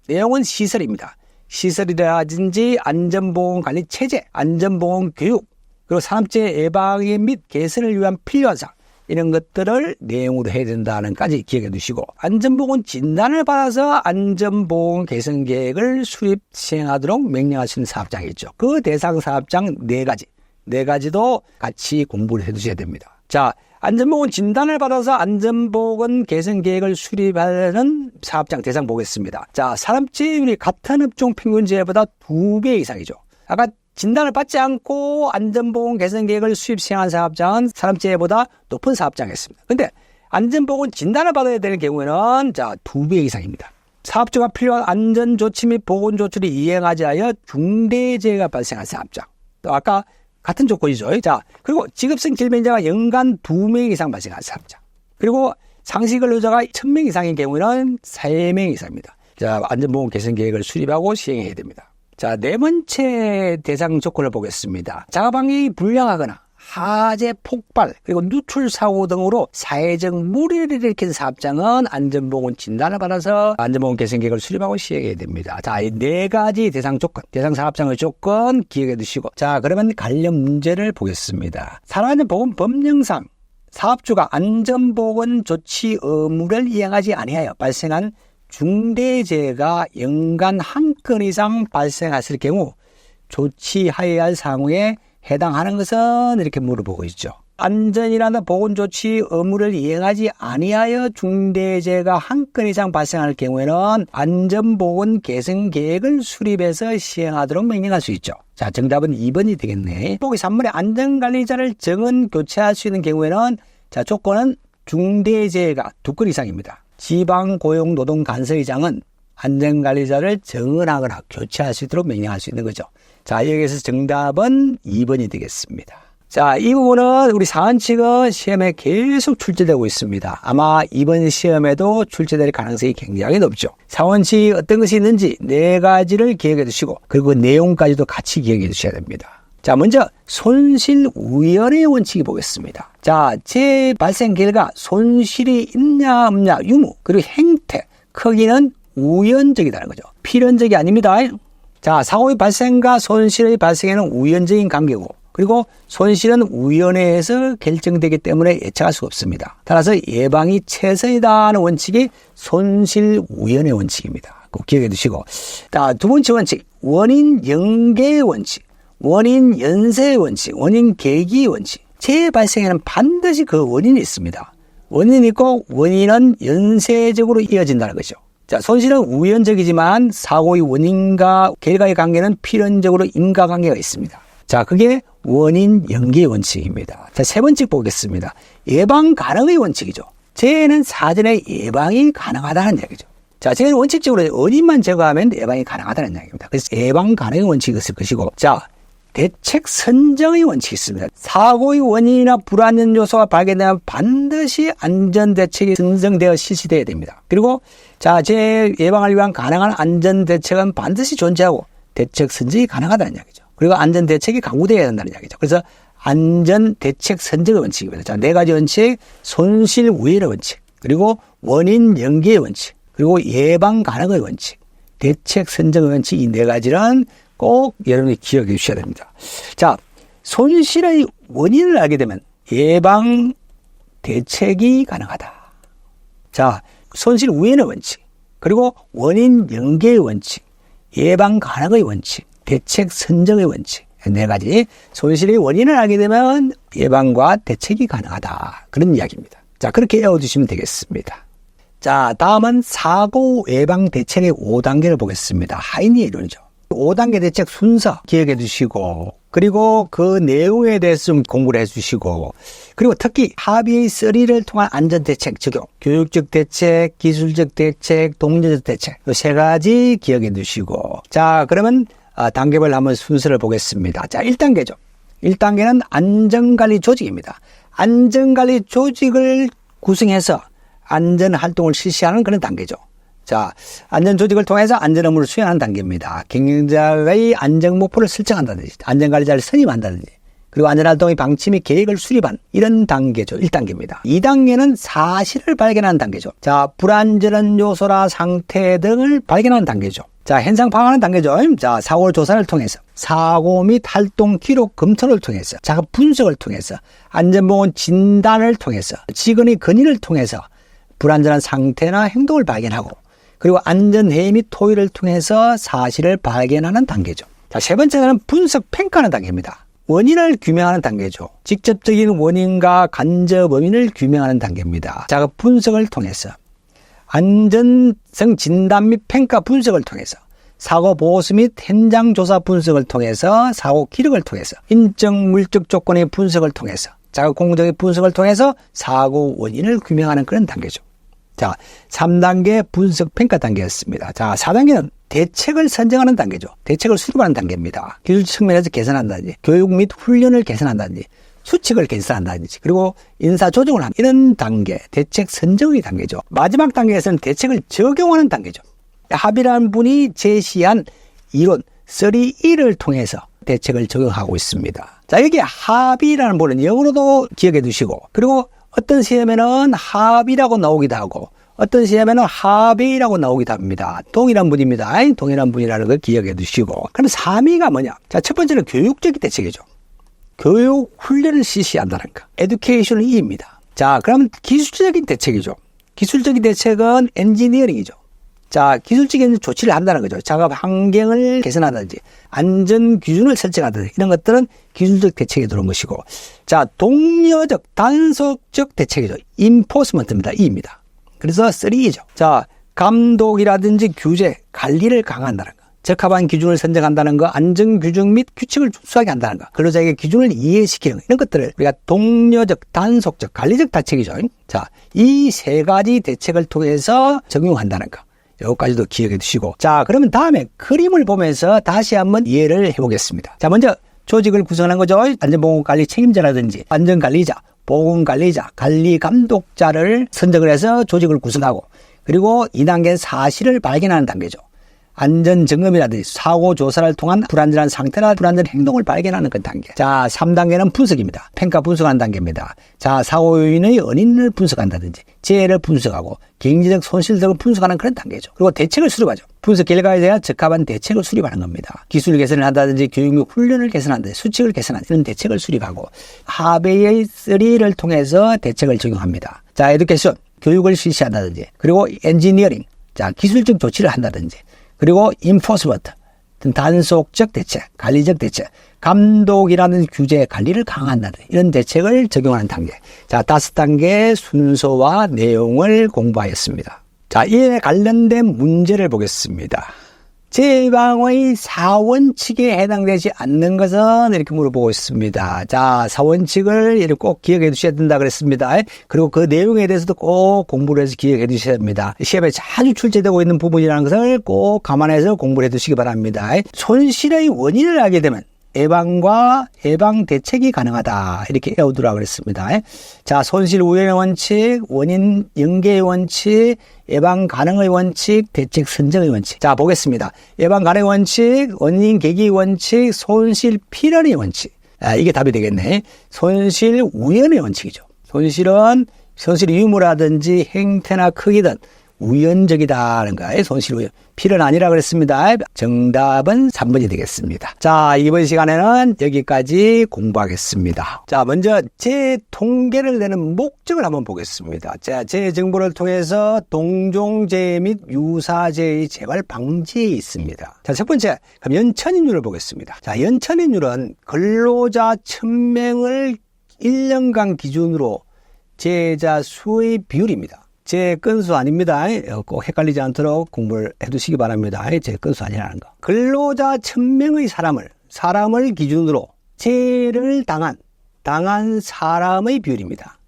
내용은 시설입니다. 시설이라든지 안전보건 관리 체제, 안전보건 교육, 그리고 산업재해 예방 및 개선을 위한 필요한 사항 이런 것들을 내용으로 해야 된다는 까지 기억해 두시고 안전보건 진단을 받아서 안전보건 개선 계획을 수립 시행하도록 명령할 수 있는 사업장이 있죠. 그 대상 사업장 4가지도 같이 공부를 해 두셔야 됩니다. 자, 안전보건 진단을 받아서 안전보건 개선 계획을 수립하는 사업장 대상 보겠습니다. 자, 산업재해율이 같은 업종 평균재해보다 2배 이상이죠. 아까 진단을 받지 않고 안전보건 개선 계획을 수립 시행한 사업장은 산업재해보다 높은 사업장이었습니다. 그런데 안전보건 진단을 받아야 되는 경우에는 자, 2배 이상입니다. 사업주가 필요한 안전조치 및 보건조치를 이행하지 않아 중대재해가 발생한 사업장. 또 아까 같은 조건이죠. 자, 그리고 직업성 질병자가 연간 2명 이상 발생한 사업장. 그리고 상시 근로자가 1000명 이상인 경우에는 3명 이상입니다. 자, 안전보험 개선 계획을 수립하고 시행해야 됩니다. 자, 네 번째 대상 조건을 보겠습니다. 자가방역이 불량하거나 화재, 폭발, 그리고 누출 사고 등으로 사회적 무리를 일으킨 사업장은 안전보건 진단을 받아서 안전보건 개선 계획을 수립하고 시행해야 됩니다. 자, 이 네 가지 대상 조건, 대상 사업장의 조건 기억해 두시고, 자, 그러면 관련 문제를 보겠습니다. 산업안전보건 법령상 사업주가 안전보건 조치 의무를 이행하지 아니하여 발생한 중대재해가 연간 한 건 이상 발생했을 경우 조치하여야 할 사무에 해당하는 것은 이렇게 물어보고 있죠. 안전이라는 보건조치 의무를 이행하지 아니하여 중대재해가 한 건 이상 발생할 경우에는 안전보건 개선 계획을 수립해서 시행하도록 명령할 수 있죠. 자, 정답은 2번이 되겠네. 보기 3번에 안전관리자를 정원 교체할 수 있는 경우에는 자, 조건은 중대재해가 2건 이상입니다. 지방고용노동간서의장은 안전관리자를 정원하거나 교체할 수 있도록 명령할 수 있는 거죠. 자, 여기에서 정답은 2번이 되겠습니다. 자, 이 부분은 우리 사원칙은 시험에 계속 출제되고 있습니다. 아마 이번 시험에도 출제될 가능성이 굉장히 높죠. 사원칙이 어떤 것이 있는지 네 가지를 기억해 두시고, 그리고 내용까지도 같이 기억해 두셔야 됩니다. 자, 먼저 손실우연의 원칙이 보겠습니다. 자, 재해 발생 결과 손실이 있냐 없냐 유무, 그리고 행태, 크기는 우연적이라는 거죠. 필연적이 아닙니다. 자, 사고의 발생과 손실의 발생에는 우연적인 관계고, 그리고 손실은 위원회에서 결정되기 때문에 예측할 수가 없습니다. 따라서 예방이 최선이다 하는 원칙이 손실우연의 원칙입니다. 꼭 기억해 두시고, 자, 두 번째 원칙, 원인 연계의 원칙, 원인 연쇄의 원칙, 원인 계기의 원칙. 재해 발생에는 반드시 그 원인이 있습니다. 원인이 있고 원인은 연쇄적으로 이어진다는 거죠. 자, 손실은 우연적이지만 사고의 원인과 결과의 관계는 필연적으로 인과관계가 있습니다. 자, 그게 원인 연계의 원칙입니다. 자, 세 번째 보겠습니다. 예방 가능의 원칙이죠. 재해는 사전에 예방이 가능하다는 이야기죠. 자, 재해는 원칙적으로 원인만 제거하면 예방이 가능하다는 이야기입니다. 그래서 예방 가능의 원칙이 있을 것이고, 자, 대책 선정의 원칙이 있습니다. 사고의 원인이나 불안전 요소가 발견되면 반드시 안전대책이 선정되어 실시되어야 됩니다. 그리고 자, 재해 예방을 위한 가능한 안전대책은 반드시 존재하고 대책 선정이 가능하다는 이야기죠. 그리고 안전대책이 강구되어야 한다는 이야기죠. 그래서 안전대책 선정의 원칙입니다. 자, 네 가지 원칙, 손실우연의 원칙, 그리고 원인 연계의 원칙, 그리고 예방 가능의 원칙, 대책 선정의 원칙, 이 네 가지는 꼭 여러분이 기억해 주셔야 됩니다. 자, 손실의 원인을 알게 되면 예방 대책이 가능하다. 자, 손실 우연의 원칙, 그리고 원인 연계의 원칙, 예방 가능의 원칙, 대책 선정의 원칙, 네 가지. 손실의 원인을 알게 되면 예방과 대책이 가능하다. 그런 이야기입니다. 자, 그렇게 외워두시면 되겠습니다. 자, 다음은 사고 예방 대책의 5단계를 보겠습니다. 하이니의 이론이죠. 5단계 대책 순서 기억해 두시고, 그리고 그 내용에 대해서 좀 공부를 해 주시고, 그리고 특히 합의 3를 통한 안전대책 적용, 교육적 대책, 기술적 대책, 동료적 대책, 이 세 가지 기억해 두시고, 자, 그러면 단계별 한번 순서를 보겠습니다. 자, 1단계죠. 1단계는 안전관리 조직입니다. 안전관리 조직을 구성해서 안전활동을 실시하는 그런 단계죠. 자, 안전조직을 통해서 안전 업무를 수행하는 단계입니다. 경영자의 안전 목표를 설정한다든지, 안전관리자를 선임한다든지, 그리고 안전활동의 방치 및 계획을 수립한 이런 단계죠. 1단계입니다. 2단계는 사실을 발견하는 단계죠. 자, 불안전한 요소나 상태 등을 발견하는 단계죠. 자, 현상 파악하는 단계죠. 자, 사고 조사를 통해서, 사고 및 활동 기록 검토를 통해서, 작업 분석을 통해서, 안전보건 진단을 통해서, 직원의 건의를 통해서 불안전한 상태나 행동을 발견하고, 그리고 안전회의 및 토의를 통해서 사실을 발견하는 단계죠. 자, 세 번째는 분석 평가하는 단계입니다. 원인을 규명하는 단계죠. 직접적인 원인과 간접 원인을 규명하는 단계입니다. 작업 분석을 통해서, 안전성 진단 및 평가 분석을 통해서, 사고 보고서 및 현장 조사 분석을 통해서, 사고 기록을 통해서, 인적 물적 조건의 분석을 통해서, 작업 공정의 분석을 통해서 사고 원인을 규명하는 그런 단계죠. 자, 3단계 분석 평가 단계였습니다. 자, 4단계는 대책을 선정하는 단계죠. 대책을 수립하는 단계입니다. 기술 측면에서 개선한다든지, 교육 및 훈련을 개선한다든지, 수칙을 개선한다든지 그리고 인사 조정을 하는 이런 단계, 대책 선정의 단계죠. 마지막 단계에서는 대책을 적용하는 단계죠. 합의라는 분이 제시한 이론 3E를 통해서 대책을 적용하고 있습니다. 자, 여기 합의라는 분은 영어로도 기억해 두시고, 그리고 어떤 시험에는 합의라고 나오기도 하고 어떤 시험에는 합의라고 나오기도 합니다. 동일한 분입니다. 동일한 분이라는 걸 기억해 두시고. 그럼 3위가 뭐냐? 자, 첫 번째는 교육적인 대책이죠. 교육 훈련을 실시한다는 거. 에듀케이션은 E입니다. 자, 그럼 기술적인 대책이죠. 기술적인 대책은 엔지니어링이죠. 자, 기술적인 조치를 한다는 거죠. 작업 환경을 개선하든지 안전 기준을 설정하든지 이런 것들은 기술적 대책에 들어온 것이고, 자, 독려적 단속적 대책이죠. 인포스먼트입니다. E입니다. 그래서 3E죠. 자, 감독이라든지 규제, 관리를 강화한다는 거. 적합한 기준을 선정한다는 거, 안전 규정 및 규칙을 준수하게 한다는 거, 근로자에게 기준을 이해시키는 거, 이런 것들을 우리가 독려적, 단속적, 관리적 대책이죠. 자, 이 세 가지 대책을 통해서 적용한다는 거. 여기까지도 기억해 두시고. 자, 그러면 다음에 그림을 보면서 다시 한번 이해를 해보겠습니다. 자, 먼저 조직을 구성하는 거죠. 안전보건관리 책임자라든지 안전관리자, 보건관리자, 관리감독자를 선정을 해서 조직을 구성하고, 그리고 2단계는 사실을 발견하는 단계죠. 안전점검이라든지 사고조사를 통한 불안전한 상태나 불안전 행동을 발견하는 그 단계. 자, 3단계는 분석입니다. 평가 분석하는 단계입니다. 자, 사고 요인의 원인을 분석한다든지 재해를 분석하고 경제적 손실 등을 분석하는 그런 단계죠. 그리고 대책을 수립하죠. 분석 결과에 대한 적합한 대책을 수립하는 겁니다. 기술 개선을 한다든지 교육 및 훈련을 개선한다든지 수칙을 개선하는 이런 대책을 수립하고, 합의의 3를 통해서 대책을 적용합니다. 자, 에듀케이션, 교육을 실시한다든지, 그리고 엔지니어링, 자, 기술적 조치를 한다든지, 그리고 인포스먼트, 단속적 대책, 관리적 대책, 감독이라는 규제 관리를 강화한다든지 이런 대책을 적용하는 단계. 자, 5단계 순서와 내용을 공부하였습니다. 자, 이에 관련된 문제를 보겠습니다. 제방의 4원칙에 해당되지 않는 것은 이렇게 물어보고 있습니다. 자, 4원칙을 이렇게 꼭 기억해 두셔야 된다 그랬습니다. 그리고 그 내용에 대해서도 꼭 공부를 해서 기억해 두셔야 됩니다. 시험에 자주 출제되고 있는 부분이라는 것을 꼭 감안해서 공부를 해 두시기 바랍니다. 손실의 원인을 알게 되면 예방과 예방 대책이 가능하다, 이렇게 외우두라고 그랬습니다. 자, 손실 우연의 원칙, 원인 연계의 원칙, 예방 가능의 원칙, 대책 선정의 원칙. 자, 보겠습니다. 예방 가능의 원칙, 원인 계기 원칙, 손실 필연의 원칙. 이게 답이 되겠네. 손실 우연의 원칙이죠. 손실은 손실 유무라든지 행태나 크기든 우연적이다는 거예요. 손실 우연. 필연 아니라 그랬습니다. 정답은 3번이 되겠습니다. 자, 이번 시간에는 여기까지 공부하겠습니다. 자, 먼저 제 통계를 내는 목적을 한번 보겠습니다. 자, 제 정보를 통해서 동종재해 및 유사재해의 재발 방지에 있습니다. 자, 첫 번째, 그럼 연천인율을 보겠습니다. 자, 연천인율은 근로자 1000명을 1년간 기준으로 재해자 수의 비율입니다. 제 건수 아닙니다. 꼭 헷갈리지 않도록 공부를 해두시기 바랍니다. 제 건수 아니라는 거. 근로자 1000명의 사람을 기준으로 재해를 당한 사람의 비율입니다.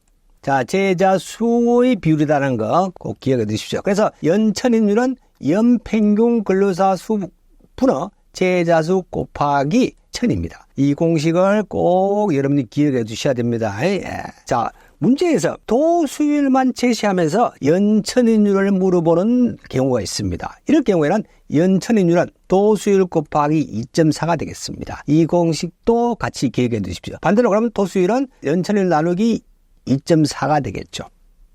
자, 재해자 수의 비율이라는 거 꼭 기억해 두십시오. 그래서 연천인율은 연평균 근로자 수 분의 재해자 수 곱하기 1000입니다. 이 공식을 꼭 여러분이 기억해 두셔야 됩니다. 자, 문제에서 도수율만 제시하면서 연천인율을 물어보는 경우가 있습니다. 이럴 경우에는 연천인율은 도수율 곱하기 2.4가 되겠습니다. 이 공식도 같이 기억해 두십시오. 반대로 그러면 도수율은 연천인율 나누기 2.4가 되겠죠.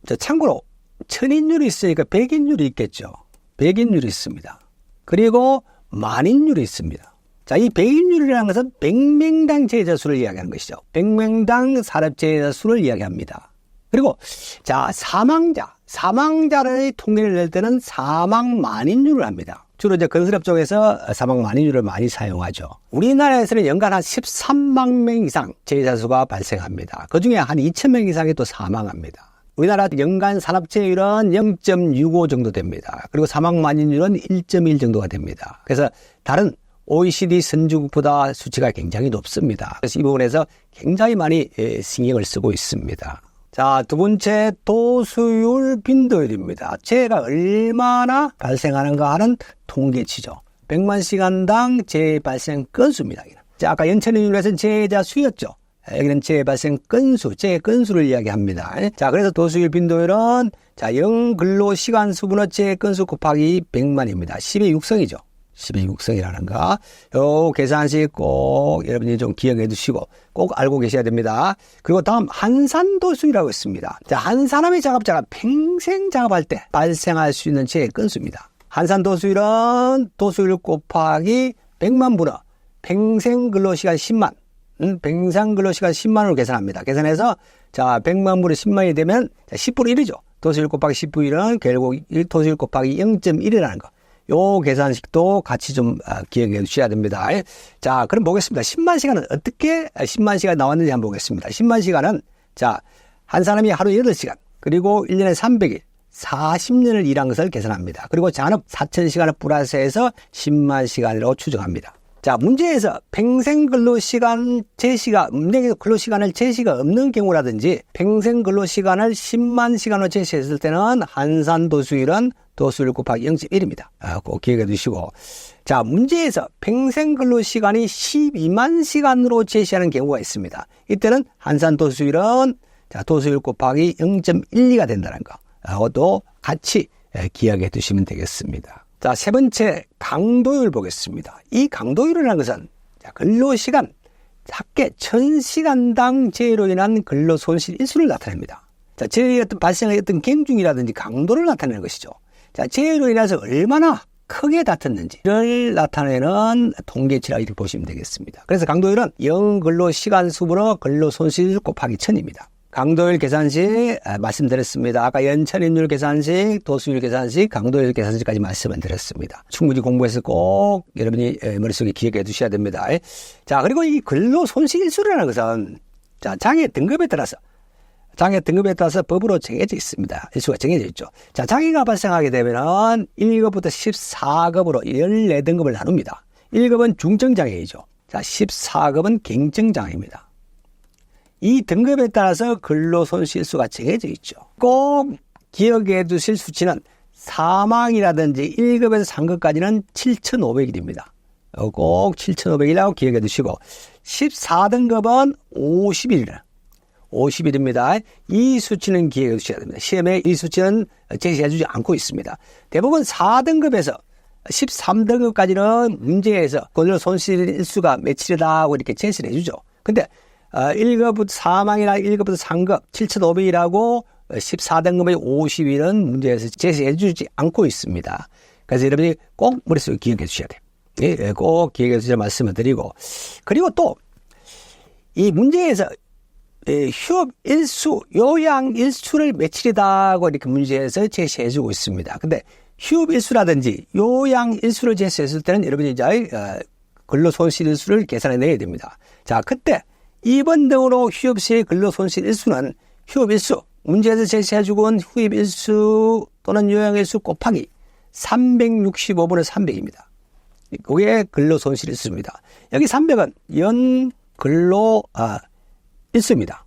자, 참고로 천인율이 있으니까 백인율이 있겠죠. 백인율이 있습니다. 그리고 만인율이 있습니다. 자, 이 백인율이라는 것은 100명당 재해자 수를 이야기하는 것이죠. 100명당 산업 재해자 수를 이야기합니다. 그리고 자, 사망자를 통계를 낼 때는 사망 만인율을 합니다. 주로 이제 건설업 쪽에서 사망 만인율을 많이 사용하죠. 우리나라에서는 연간 한 13만 명 이상 재해자 수가 발생합니다. 그중에 한 2,000명 이상이 또 사망합니다. 우리나라 연간 산업재해율은 0.65 정도 됩니다. 그리고 사망 만인율은 1.1 정도가 됩니다. 그래서 다른 OECD 선진국보다 수치가 굉장히 높습니다. 그래서 이 부분에서 굉장히 많이 신경을 쓰고 있습니다. 자, 두 번째, 도수율 빈도율입니다. 재해가 얼마나 발생하는가 하는 통계치죠. 100만 시간당 재해 발생 건수입니다. 자, 아까 연천인율에서는 재해자 수였죠. 여기는 재해 발생 건수, 재해 건수를 이야기합니다. 자, 그래서 도수율 빈도율은 자, 영근로시간수분의 재해 건수 곱하기 100만입니다. 10의 6성이죠. 10의 6성이라는 거. 요 계산식 꼭 여러분이 좀 기억해 두시고 꼭 알고 계셔야 됩니다. 그리고 다음 한산도수율이라고 있습니다. 자, 한 사람의 작업자가 평생 작업할 때 발생할 수 있는 재해 건수입니다. 한산도수율은 도수율 곱하기 100만 분의 평생 근로시간 10만. 평생 근로시간 10만으로 계산합니다. 계산해서 자, 100만 분의 10만이 되면 10분의 1이죠. 도수율 곱하기 10분의 1은 결국 도수율 곱하기 0.1이라는 거. 요 계산식도 같이 좀 기억해 주셔야 됩니다. 자, 그럼 보겠습니다. 10만 시간은 어떻게 10만 시간 나왔는지 한번 보겠습니다. 10만 시간은 자, 한 사람이 하루 8시간, 그리고 1년에 300일, 40년을 일한 것을 계산합니다. 그리고 잔업 4,000시간을 플러스해서 10만 시간으로 추정합니다. 자, 문제에서 평생 근로시간 제시가, 문제에서 근로시간을 제시가 없는 경우라든지 평생 근로시간을 10만 시간으로 제시했을 때는 한산도수율은 도수율 곱하기 0.1입니다. 꼭 기억해 두시고. 자, 문제에서 평생 근로시간이 12만 시간으로 제시하는 경우가 있습니다. 이때는 한산도수율은 자, 도수율 곱하기 0.12가 된다는 거. 그것도 같이 기억해 두시면 되겠습니다. 자, 세 번째 강도율 보겠습니다. 이 강도율이라는 것은 자, 근로시간 합계 1000시간당 재해로 인한 근로손실 일수를 나타냅니다. 자, 재해의 어떤 발생의 어떤 경중이라든지 강도를 나타내는 것이죠. 자, 재해로 인해서 얼마나 크게 다퉜는지를 나타내는 통계치라 이렇게 보시면 되겠습니다. 그래서 강도율은 영근로시간 수분의 근로손실 곱하기 1000입니다. 강도율 계산식 말씀드렸습니다. 아까 연천인율 계산식, 도수율 계산식, 강도율 계산식까지 말씀을 드렸습니다. 충분히 공부해서 꼭 여러분이 머릿속에 기억해 두셔야 됩니다. 자, 그리고 이 근로손실일수라는 것은 자, 장애 등급에 따라서 법으로 정해져 있습니다. 일수가 정해져 있죠. 자, 장애가 발생하게 되면은 1급부터 14급으로 14등급을 나눕니다. 1급은 중증장애이죠. 자, 14급은 갱증장애입니다. 이 등급에 따라서 근로손실수가 정해져 있죠. 꼭 기억해 두실 수치는 사망이라든지 1급에서 3급까지는 7,500일입니다. 꼭 7,500일이라고 기억해 두시고 14등급은 50일입니다. 이 수치는 기억해 두셔야 됩니다. 시험에 이 수치는 제시해 주지 않고 있습니다. 대부분 4등급에서 13등급까지는 문제에서 근로손실일수가 며칠이다 하고 이렇게 제시를 해주죠. 근데 1급부터 사망이나 1급부터 3급 7,500일하고 14등급의 50일은 문제에서 제시해 주지 않고 있습니다. 그래서 여러분이 꼭 머릿속에 기억해 주셔야 돼요. 예, 꼭 기억해 주셔야 말씀을 드리고. 그리고 또 이 문제에서 휴업 일수, 요양 일수를 며칠이다 하고 이렇게 문제에서 제시해 주고 있습니다. 근데 휴업 일수라든지 요양 일수를 제시했을 때는 여러분이 이제 근로손실 일수를 계산해 내야 됩니다. 자, 그때 2번 등으로 휴업 시의 근로손실 일수는 휴업 일수, 문제에서 제시해주고 온 휴업 일수 또는 요양 일수 곱하기 365분의 300입니다. 그게 근로손실 일수입니다. 여기 300은 연 근로 일수입니다.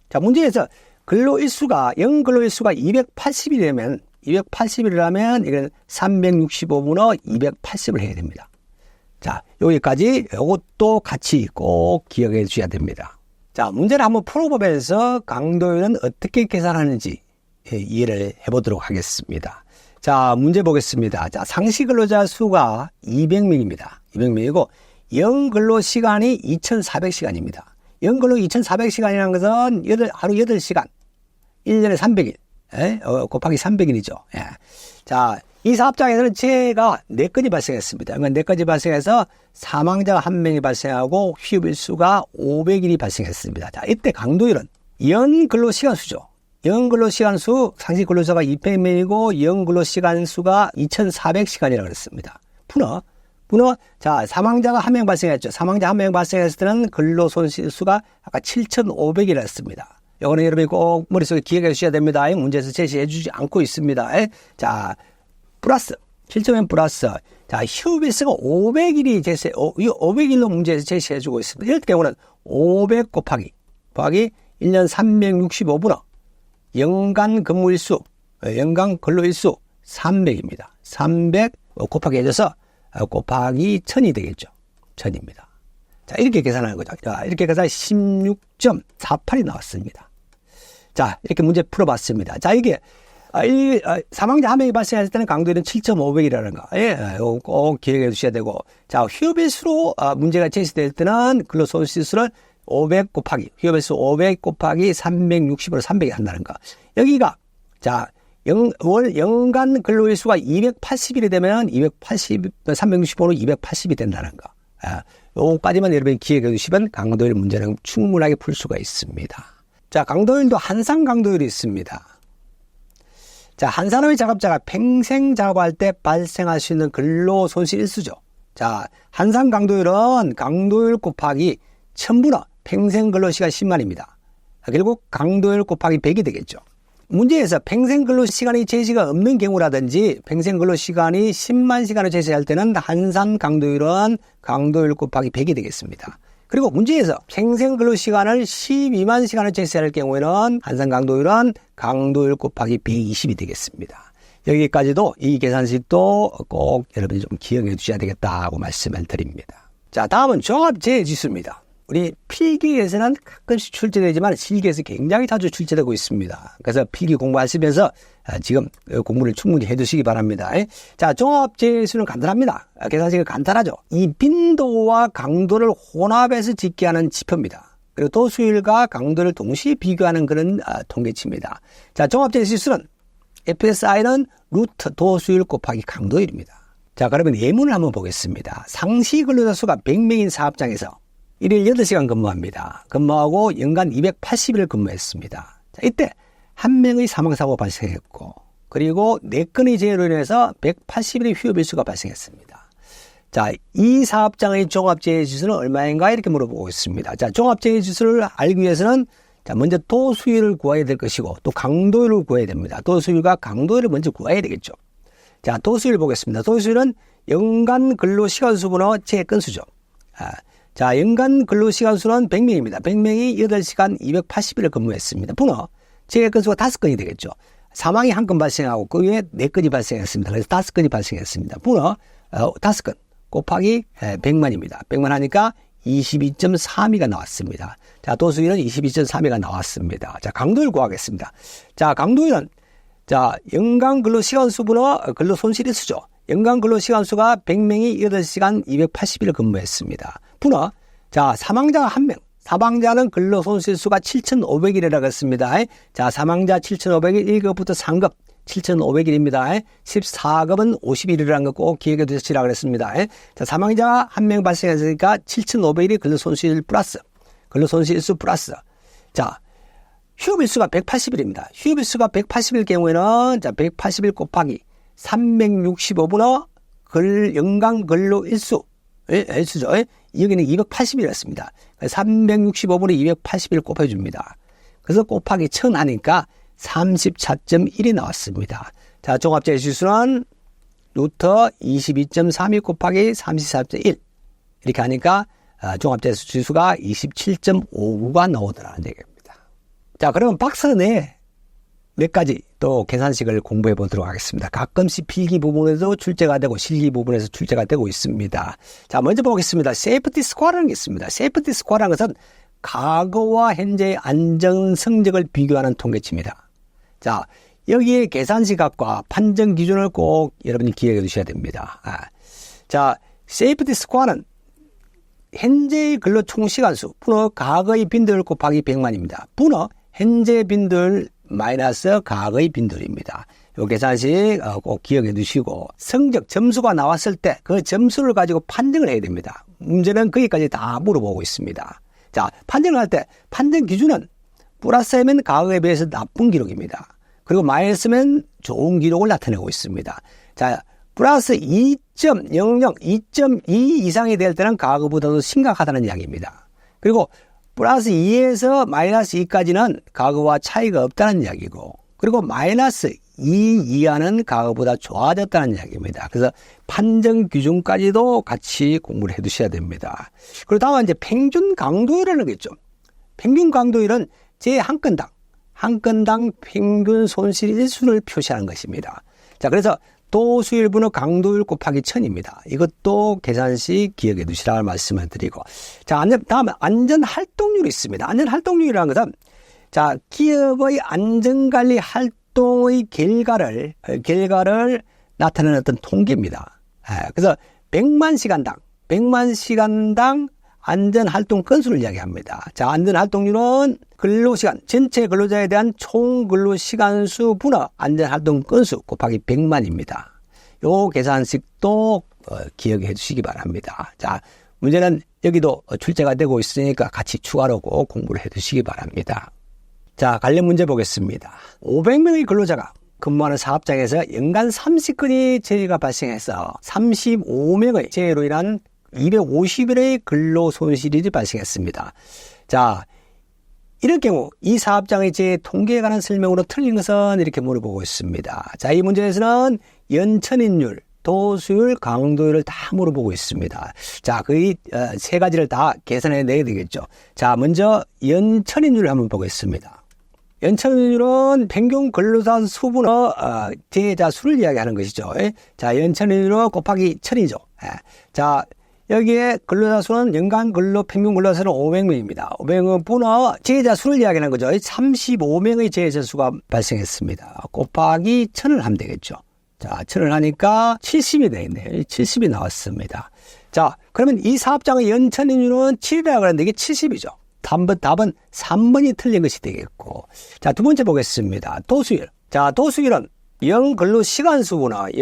자, 문제에서 근로 일수가 연 근로 일수가 280일이라면 이건 365분의 280을 해야 됩니다. 자, 여기까지 이것도 같이 꼭 기억해 주셔야 됩니다. 자, 문제를 한번 풀어보면서 강도율은 어떻게 계산하는지 이해를 해보도록 하겠습니다. 자, 문제 보겠습니다. 자, 상시 근로자 수가 200명입니다. 200명이고 연근로시간이 2,400시간입니다. 연근로 2,400시간이라는 것은 하루 8시간, 1년에 300일, 곱하기 300일이죠. 예. 자, 이 사업장에서는 재해가 4건이 발생했습니다. 그러니까 4건이 발생해서 사망자가 1명이 발생하고 휴업일수가 500일이 발생했습니다. 자, 이때 강도율은 연근로시간수죠. 연근로시간수, 상시 근로자가 200명이고 연근로시간수가 2,400시간이라고 그랬습니다. 자, 사망자가 1명 발생했죠. 사망자 1명 발생했을 때는 근로손실수가 아까 7,500이라 했습니다. 이거는 여러분이 꼭 머릿속에 기억해 주셔야 됩니다. 문제에서 제시해 주지 않고 있습니다. 자, 플러스, 7점엔 플러스. 자, 휴업일수가 500일이 500일로 문제에서 제시해 주고 있습니다. 이럴 경우는 500 곱하기 1년 365분의 연간 근무일수, 연간 근로일수 300입니다. 300 곱하기 해줘서 곱하기 1000이 되겠죠. 1000입니다. 자, 이렇게 계산하는 거죠. 자, 이렇게 계산 16.48이 나왔습니다. 자, 이렇게 문제 풀어봤습니다. 자, 이게 사망자 한 명이 발생했을 때는 강도율은 7.500이라는 거. 예, 꼭 기억해 두셔야 되고. 자, 휴업일수로 문제가 제시될 때는 근로손실수를 500 곱하기, 휴업일수 500 곱하기 360으로 300이 한다는 거. 여기가, 자, 연간 근로일수가 280일이 되면 365로 280이 된다는 거. 요거까지만 여러분이 기억해 두시면 강도율 문제는 충분하게 풀 수가 있습니다. 자, 강도율도 한산 강도율이 있습니다. 자, 한 산업의 작업자가 평생 작업할 때 발생할 수 있는 근로 손실 일수죠. 자, 한산 강도율은 강도율 곱하기 1000분의 평생 근로시간 10만입니다. 결국 강도율 곱하기 100이 되겠죠. 문제에서 평생 근로시간이 제시가 없는 경우라든지 평생 근로시간이 10만 시간을 제시할 때는 한산 강도율은 강도율 곱하기 100이 되겠습니다. 그리고 문제에서 평생 근로시간을 12만 시간을 제시할 경우에는 한산 강도율은 강도율 곱하기 120이 되겠습니다. 여기까지도 이 계산식도 꼭 여러분이 좀 기억해 주셔야 되겠다고 말씀을 드립니다. 자, 다음은 종합재해지수입니다. 우리 필기에서는 가끔씩 출제되지만 실기에서 굉장히 자주 출제되고 있습니다. 그래서 필기 공부하시면서 지금 공부를 충분히 해두시기 바랍니다. 자, 종합재해수는 간단합니다. 계산식이 간단하죠. 이 빈도와 강도를 혼합해서 집계하는 지표입니다. 그리고 도수율과 강도를 동시에 비교하는 그런 통계치입니다. 자, 종합재해수는 FSI는 루트 도수율 곱하기 강도율입니다. 자, 그러면 예문을 한번 보겠습니다. 상시 근로자 수가 100명인 사업장에서 1일 8시간 근무합니다. 근무하고 연간 280일을 근무했습니다. 자, 이때 한 명의 사망사고가 발생했고, 그리고 4건의 재해로 인해서 180일의 휴업일수가 발생했습니다. 자, 이 사업장의 종합재해지수는 얼마인가 이렇게 물어보고 있습니다. 자, 종합재해지수를 알기 위해서는 자, 먼저 도수율을 구해야 될 것이고, 또 강도율을 구해야 됩니다. 도수율과 강도율을 먼저 구해야 되겠죠. 자, 도수율 보겠습니다. 도수율은 연간 근로시간 수분의 재건수죠. 자, 연간 근로시간 수는 100명입니다. 100명이 8시간 280일을 근무했습니다. 분어 재건수가 5건이 되겠죠. 사망이 1건 발생하고 그 위에 4건이 발생했습니다. 그래서 5건이 발생했습니다. 분어 5건 곱하기 100만입니다. 100만 하니까 22.32가 나왔습니다. 자, 도수율은 22.32가 나왔습니다. 자, 강도율 구하겠습니다. 자, 강도율은 자, 연간 근로시간 수분의 근로손실일수죠. 연간 근로시간수가 100명이 8시간 280일을 근무했습니다. 분어, 자, 사망자가 1명. 사망자는 근로손실수가 7,500일이라고 했습니다. 자, 사망자 7,500일 1급부터 3급 7,500일입니다. 14급은 50일이라는 거 꼭 기억해 두시라고 그랬습니다. 자, 사망자가 1명 발생했으니까 7,500일이 근로손실 플러스, 근로손실수 플러스. 자, 휴업일수가 180일입니다. 휴업일수가 180일 경우에는 자, 180일 곱하기 365분의 연간 근로일수, 일수죠. 여기는 280일이었습니다. 365분의 280일 곱해줍니다. 그래서 곱하기 1000 하니까 34.1이 나왔습니다. 자, 종합재해지수는 루트 22.32 곱하기 34.1 이렇게 하니까 종합재해지수가 27.59가 나오더라는 얘기입니다. 자, 그러면 박스 내 몇 가지 또 계산식을 공부해 보도록 하겠습니다. 가끔씩 필기 부분에서 출제가 되고 실기 부분에서 출제가 되고 있습니다. 자, 먼저 보겠습니다. 세이프티 스코어라는 게 있습니다. 세이프티 스코어라는 것은 과거와 현재의 안전 성적을 비교하는 통계치입니다. 자, 여기에 계산시각과 판정 기준을 꼭 여러분이 기억해 두셔야 됩니다. 자, 세이프티 스코어는 현재의 근로 총시간수 분의 과거의 빈도율 곱하기 100만입니다. 분의 현재 빈도율 마이너스 과거의 빈도율입니다. 이 계산식 꼭 기억해 두시고 성적 점수가 나왔을 때 그 점수를 가지고 판정을 해야 됩니다. 문제는 거기까지 다 물어보고 있습니다. 자, 판정을 할 때 판정 기준은 플러스면 과거에 비해서 나쁜 기록입니다. 그리고 마이너스면 좋은 기록을 나타내고 있습니다. 자, 플러스 2.00, 2.2 이상이 될 때는 과거보다도 심각하다는 이야기입니다. 그리고 플러스 2에서 마이너스 2까지는 과거와 차이가 없다는 이야기고, 그리고 마이너스 2 이하는 과거보다 좋아졌다는 이야기입니다. 그래서 판정 기준까지도 같이 공부를 해 두셔야 됩니다. 그리고 다음은 이제 평균 강도율이라는 게 있죠. 평균 강도율은 제 한 건당 평균 손실 일수를 표시하는 것입니다. 자, 그래서 도수일분의 강도율 곱하기 1000입니다. 이것도 계산식 기억해 두시라고 말씀을 드리고. 자, 다음에 안전활동률이 있습니다. 안전활동률이라는 것은, 자, 기업의 안전관리 활동의 결과를 나타내는 어떤 통계입니다. 그래서 100만 시간당 안전활동 건수를 이야기합니다. 자, 안전활동률은 근로시간, 전체 근로자에 대한 총 근로시간수 분의 안전활동 건수 곱하기 100만입니다. 요 계산식도 기억해 주시기 바랍니다. 자, 문제는 여기도 출제가 되고 있으니까 같이 추가로 공부를 해 두시기 바랍니다. 자, 관련 문제 보겠습니다. 500명의 근로자가 근무하는 사업장에서 연간 30건의 재해가 발생해서 35명의 재해로 인한 250일의 근로 손실이 발생했습니다. 자, 이럴 경우 이 사업장의 재해 통계에 관한 설명으로 틀린 것은 이렇게 물어보고 있습니다. 자, 이 문제에서는 연천인율, 도수율, 강도율을 다 물어보고 있습니다. 자, 거의 세 가지를 다 계산해 내야 되겠죠. 자, 먼저 연천인율을 한번 보겠습니다. 연천인율은 평균 근로자 수분의 재해자 수를 이야기하는 것이죠. 자, 연천인율 곱하기 1000이죠. 자, 여기에 근로자 수는 연간 평균 근로자 수는 500명입니다. 500명 분의 재해자 수를 이야기하는 거죠. 35명의 재해자 수가 발생했습니다. 곱하기 1000을 하면 되겠죠. 자, 1000을 하니까 70이 되겠네요. 70이 나왔습니다. 자, 그러면 이 사업장의 연천인율은 7이라고 하는데 이게 70이죠. 답은 3번이 틀린 것이 되겠고. 자, 두 번째 보겠습니다. 도수율. 자, 도수율은 연근로시간수분의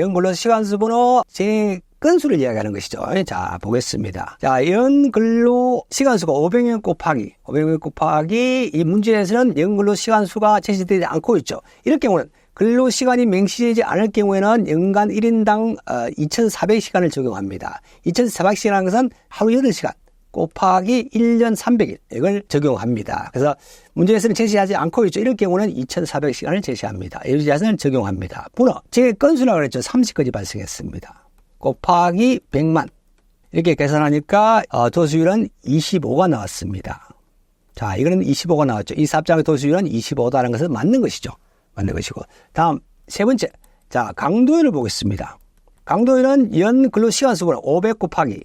제 건수를 이야기하는 것이죠. 자, 보겠습니다. 자, 연근로시간수가 500명 곱하기 이 문제에서는 연근로시간수가 제시되지 않고 있죠. 이럴 경우는 근로시간이 명시되지 않을 경우에는 연간 1인당 2,400시간을 적용합니다. 2,400시간이라는 것은 하루 8시간. 곱하기 1년 300일 이걸 적용합니다. 그래서 문제에서는 제시하지 않고 있죠. 이럴 경우는 2,400시간을 제시합니다. 여기에서는 적용합니다. 분호, 제 건수라고 그랬죠. 30건이 발생했습니다. 곱하기 100만 이렇게 계산하니까 도수율은 25가 나왔습니다. 자, 이거는 25가 나왔죠. 이 사업장의 도수율은 25다는 것은 맞는 것이죠. 맞는 것이고. 다음 세 번째, 자, 강도율을 보겠습니다. 강도율은 연 근로시간수분의 500 곱하기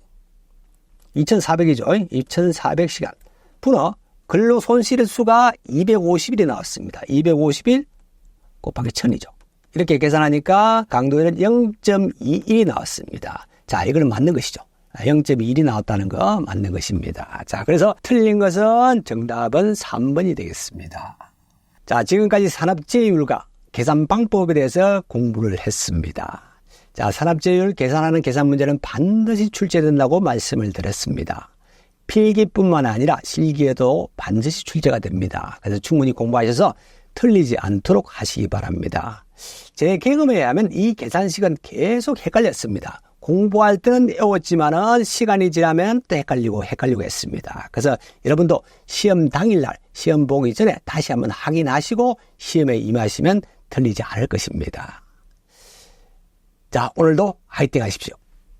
2,400이죠. 2,400시간. 분호, 근로 손실의 수가 250일이 나왔습니다. 250일 곱하기 1000이죠. 이렇게 계산하니까 강도율은 0.21이 나왔습니다. 자, 이거는 맞는 것이죠. 0.21이 나왔다는 거 맞는 것입니다. 자, 그래서 틀린 것은 정답은 3번이 되겠습니다. 자, 지금까지 산업재해율과 계산 방법에 대해서 공부를 했습니다. 자, 산업재해율 계산하는 계산 문제는 반드시 출제된다고 말씀을 드렸습니다. 필기뿐만 아니라 실기에도 반드시 출제가 됩니다. 그래서 충분히 공부하셔서 틀리지 않도록 하시기 바랍니다. 제 경험에 의하면 이 계산식은 계속 헷갈렸습니다. 공부할 때는 외웠지만은 시간이 지나면 또 헷갈리고 했습니다. 그래서 여러분도 시험 당일날, 시험 보기 전에 다시 한번 확인하시고 시험에 임하시면 틀리지 않을 것입니다. 자, 오늘도 화이팅 하십시오.